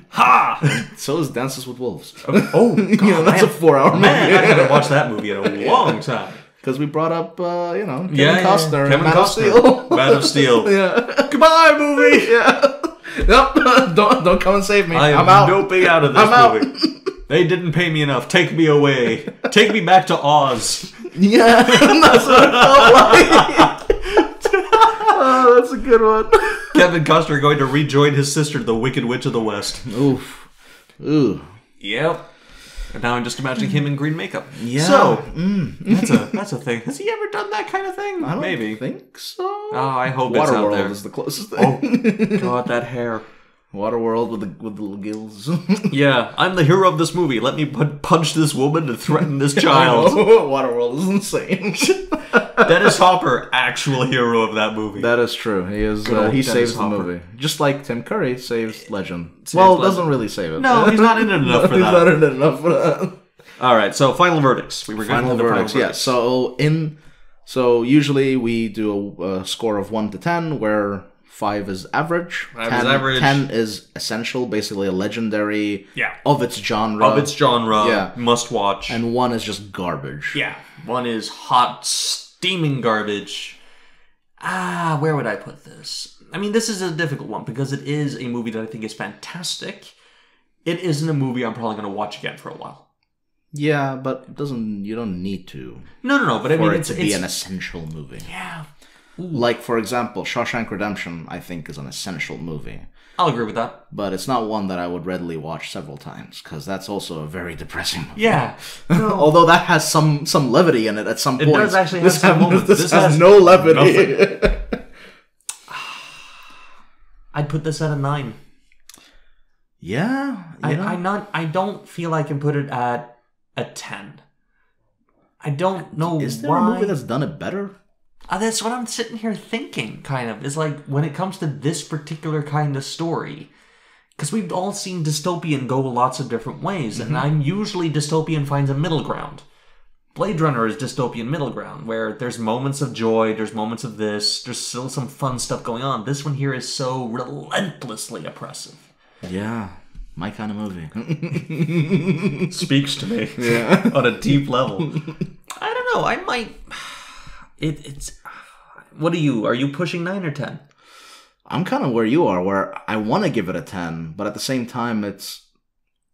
Ha! So is Dances with Wolves. Oh, God, that's a 4-hour movie. Man, I haven't watched that movie in a long time. Because we brought up, Kevin Costner. Kevin Costner. Man of Steel. Yeah. Goodbye, movie. Yeah. Nope. Don't come and save me. I'm out. Doping out of this movie. They didn't pay me enough. Take me away. Take me back to Oz. Yeah, that's what it felt like. Oh, that's a good one. Kevin Costner going to rejoin his sister, the Wicked Witch of the West. Oof. Ooh. Yep. And now I'm just imagining him in green makeup. Yeah. So, that's a thing. Has he ever done that kind of thing? I don't think so. Oh, I hope it's out there. Waterworld is the closest thing. Oh, God, that hair. Waterworld with the little gills. Yeah, I'm the hero of this movie. Let me punch this woman and threaten this child. Waterworld is insane. Dennis Hopper, actual hero of that movie. That is true. He is. He saves the movie, just like Tim Curry saves Legend. Doesn't really save it. No, he's not in it enough for that. He's not in it enough for that. All right, so final verdicts. We were going to final verdicts. Yeah. So usually we do a score of 1 to 10, where 5 is average. 10 is essential, basically a legendary of its genre. Must watch. And 1 is just garbage. Yeah. 1 is hot, steaming garbage. Where would I put this? I mean, this is a difficult one because it is a movie that I think is fantastic. It isn't a movie I'm probably going to watch again for a while. Yeah, but you don't need to. No. But I mean, it's an essential movie. Yeah. Ooh. Like, for example, Shawshank Redemption, I think, is an essential movie. I'll agree with that. But it's not one that I would readily watch several times, because that's also a very depressing movie. Yeah. No. Although that has some levity in it at some point. It does actually have some moments. This has no levity. I'd put this at a 9. Yeah. I don't feel I can put it at a 10. I don't know why. Is there a movie that's done it better? That's what I'm sitting here thinking, kind of. Is like, when it comes to this particular kind of story, because we've all seen dystopian go lots of different ways, and I'm usually dystopian finds a middle ground. Blade Runner is dystopian middle ground, where there's moments of joy, there's moments of this, there's still some fun stuff going on. This one here is so relentlessly oppressive. Yeah, my kind of movie. Speaks to me on a deep level. I don't know, I might... It's... What are you pushing 9 or 10? I'm kind of where you are, where I want to give it a 10, but at the same time, it's...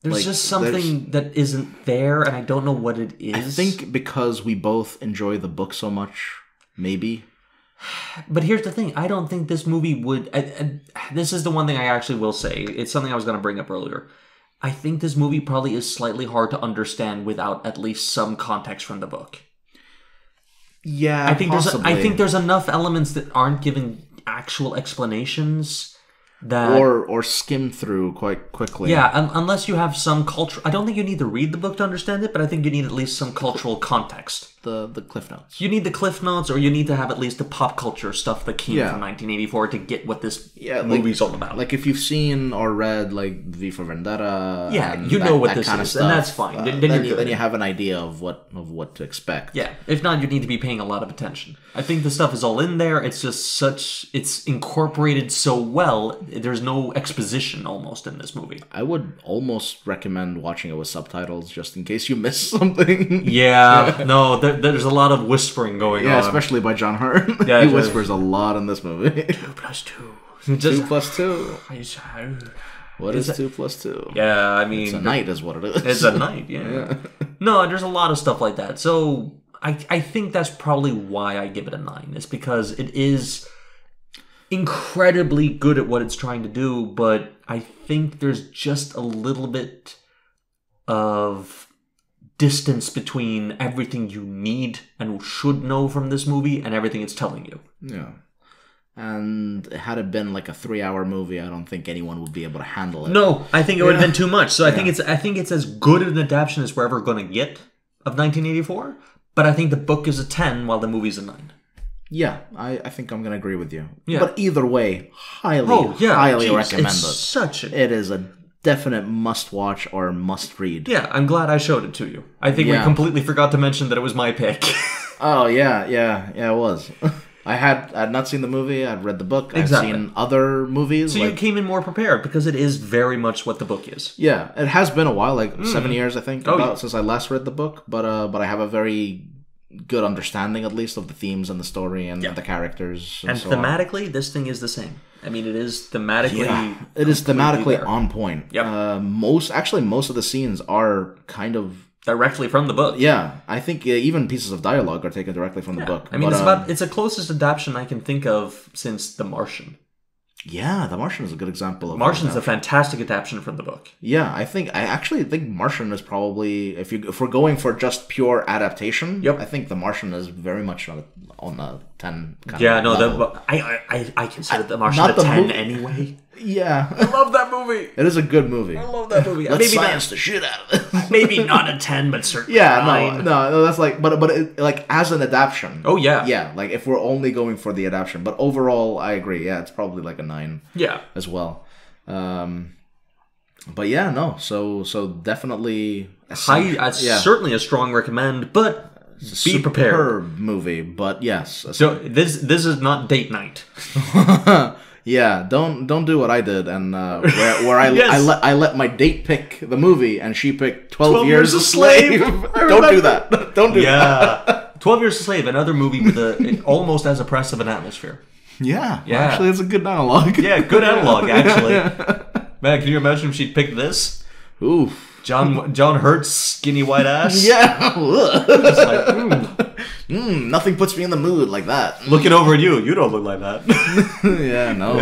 There's like, just something that isn't there, and I don't know what it is. I think because we both enjoy the book so much, maybe. But here's the thing. I don't think this movie would... this is the one thing I actually will say. It's something I was going to bring up earlier. I think this movie probably is slightly hard to understand without at least some context from the book. Yeah, I think possibly. I think there's enough elements that aren't given actual explanations that or skim through quite quickly. Yeah, unless you have some culture. I don't think you need to read the book to understand it, but I think you need at least some cultural context. The Cliff Notes. You need the Cliff Notes, or you need to have at least the pop culture stuff that came from 1984 to get what this movie's all about. Like if you've seen or read like V for Vendetta, you know what this is, and that's fine. Then you have an idea of what to expect. Yeah, if not, you need to be paying a lot of attention. I think the stuff is all in there. It's just it's incorporated so well. There's no exposition almost in this movie. I would almost recommend watching it with subtitles just in case you miss something. Yeah, no, there's a lot of whispering going on. Yeah, especially by John Hurt. Yeah, he whispers a lot in this movie. 2 + 2. 2 + 2. What is 2 + 2? Yeah, I mean... It's a night is what it is. It's a night, yeah. No, there's a lot of stuff like that. So, I think that's probably why I give it a 9. It's because it is incredibly good at what it's trying to do, but I think there's just a little bit of distance between everything you need and should know from this movie and everything it's telling you. Yeah. And had it been like a 3-hour movie, I don't think anyone would be able to handle it. No, I think it would have been too much. So I think it's as good an adaptation as we're ever going to get of 1984. But I think the book is a 10 while the movie's a 9. Yeah, I think I'm going to agree with you. Yeah. But either way, highly recommend it. It is a definite must-watch or must-read. Yeah, I'm glad I showed it to you. I think we completely forgot to mention that it was my pick. Oh, yeah, it was. I had not seen the movie, I'd read the book, exactly. I've seen other movies. So you came in more prepared, because it is very much what the book is. Yeah, it has been a while, like 7 years, I think, since I last read the book, but I have a very good understanding, at least, of the themes and the story and the characters. And so thematically, this thing is the same. I mean, it is thematically... Yeah, it is thematically on point. Yep. Most of the scenes are kind of... directly from the book. Yeah, I think even pieces of dialogue are taken directly from the book. I mean, it's the closest adaptation I can think of since The Martian. Yeah, The Martian is a good example of Martian's a fantastic adaptation from the book. Yeah, I actually think Martian is probably, if we're going for just pure adaptation, I think The Martian is very much on a 10 kind of level. I consider The Martian a 10 anyway. Yeah. I love that movie. It is a good movie. I love that movie. Let's science the shit out of it. Maybe not a 10, but certainly a 9. No, that's like, but it, like as an adaptation. Oh, yeah. Yeah, like if we're only going for the adaptation. But overall, I agree. Yeah, it's probably like a 9. Yeah. As well. But yeah, no. So definitely. Certainly a strong recommend, but be prepared. Superb movie, but yes. So this is not date night. Yeah, don't do what I did, and where I let my date pick the movie, and she picked 12 Years a Slave. Don't do that. Don't do that. 12 Years a Slave, another movie with almost as oppressive an atmosphere. Yeah. Actually, it's a good analog. Yeah, good analog, actually. Man, can you imagine if she'd picked this? Oof. John Hurt's skinny white ass. Yeah. Just like, nothing puts me in the mood like that. Looking over at you, you don't look like that. Yeah, no.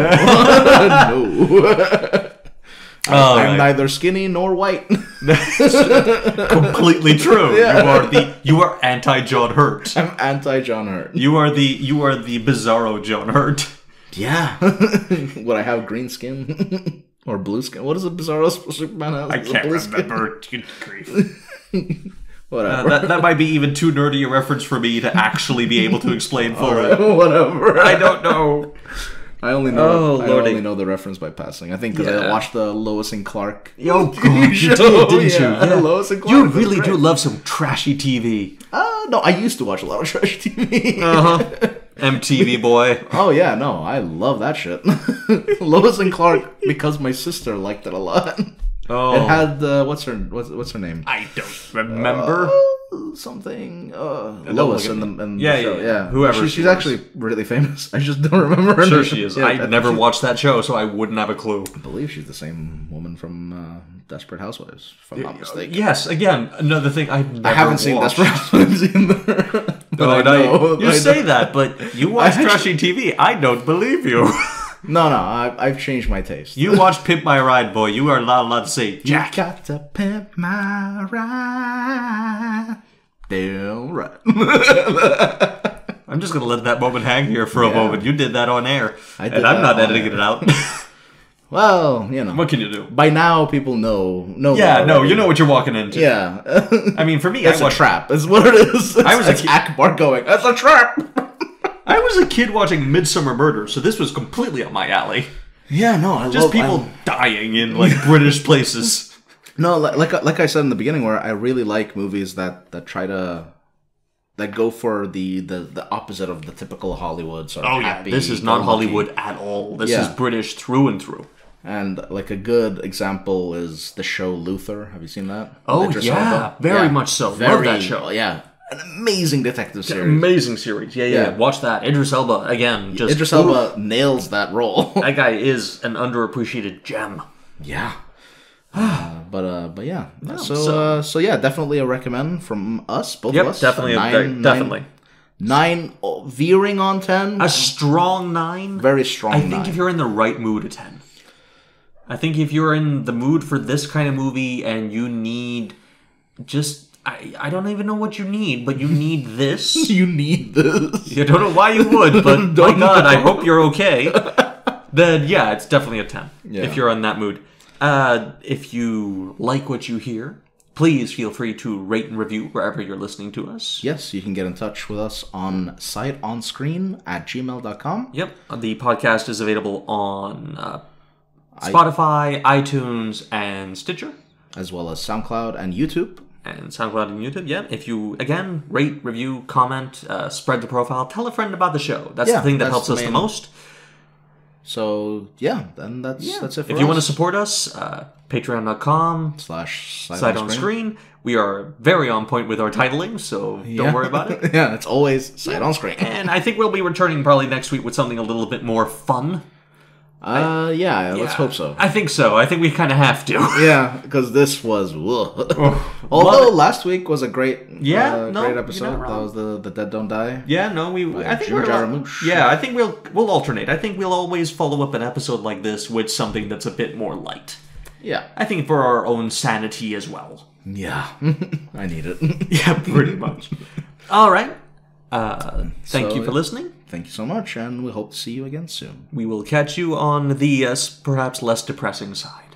No. I'm neither skinny nor white. Completely true. Yeah. You are anti John Hurt. I'm anti John Hurt. You are the bizarro John Hurt. Yeah. Would I have green skin? Or blue skin? What is a Bizarro Superman have? I can't remember. Good grief. Whatever. That might be even too nerdy a reference for me to actually be able to explain fully. Right, whatever. I don't know. I only know the reference by passing. I think because I watched the Lois and Clark. Oh God, you did, didn't you? Yeah. Lois and Clark. You really do love some trashy TV. No, I used to watch a lot of trashy TV. MTV boy. Oh yeah, no, I love that shit. Lois and Clark because my sister liked it a lot. Oh, it had what's her name? I don't remember. Something Lois in the show. Yeah. Whoever she's actually really famous. I just don't remember her name. Sure she is. Yeah, I never watched that show, so I wouldn't have a clue. I believe she's the same woman from Desperate Housewives, if I'm not mistaken. Yes, again, another thing I haven't seen Desperate Housewives either. But you say that, but you watch trashy TV. I don't believe you. No, I've changed my taste. You watched Pimp My Ride, boy. You are not allowed to say Jack. You got to pimp my ride. Damn right. I'm just going to let that moment hang here for a moment. You did that on air. And I'm not editing it out. Well, you know. What can you do? By now, people know. Yeah, no, you know what you're walking into. Yeah. I mean, for me, it's a trap. It's what it is. It's Akbar going, that's a trap. I was a kid watching Midsomer Murder, so this was completely up my alley. Yeah, no, I just people dying in like British places. No, like I said in the beginning, where I really like movies that try to go for the opposite of the typical Hollywood sort of happy. This is not Hollywood at all. This is British through and through. And like a good example is the show Luther. Have you seen that? Oh yeah, very much so. Love that show. Yeah. An amazing detective series. Amazing series. Yeah. Watch that. Idris Elba, again. Idris Elba nails that role. That guy is an underappreciated gem. Yeah. But yeah. So yeah, definitely a recommend from us, both of us. Definitely. 9 veering on 10. A strong 9. Very strong 9. I think if you're in the right mood, a 10. I think if you're in the mood for this kind of movie and you need just... I don't even know what you need, but you need this. You need this. You don't know why you would, but my God, I hope you're okay. Then, yeah, it's definitely a 10 if you're in that mood. If you like what you hear, please feel free to rate and review wherever you're listening to us. Yes, you can get in touch with us on sightonscreen@gmail.com. Yep. The podcast is available on Spotify, iTunes, and Stitcher. As well as SoundCloud and YouTube. And SoundCloud and YouTube, yeah. If you, again, rate, review, comment, spread the profile, tell a friend about the show. That's the thing that helps us the most. So, yeah, then that's it for us. If you want to support us, patreon.com/Sight on Screen. We are very on point with our titling, so don't worry about it. Yeah, it's always Sight on Screen. And I think we'll be returning probably next week with something a little bit more fun. Let's hope so. I think so. I think we kind of have to. Yeah, because this was... Although last week was a great episode. That was the Dead Don't Die. Yeah, no, I think I think we'll alternate. I think we'll always follow up an episode like this with something that's a bit more light. Yeah. I think for our own sanity as well. Yeah. I need it. Yeah, pretty much. All right. Thank you for listening. Thank you so much, and we hope to see you again soon. We will catch you on the perhaps less depressing side.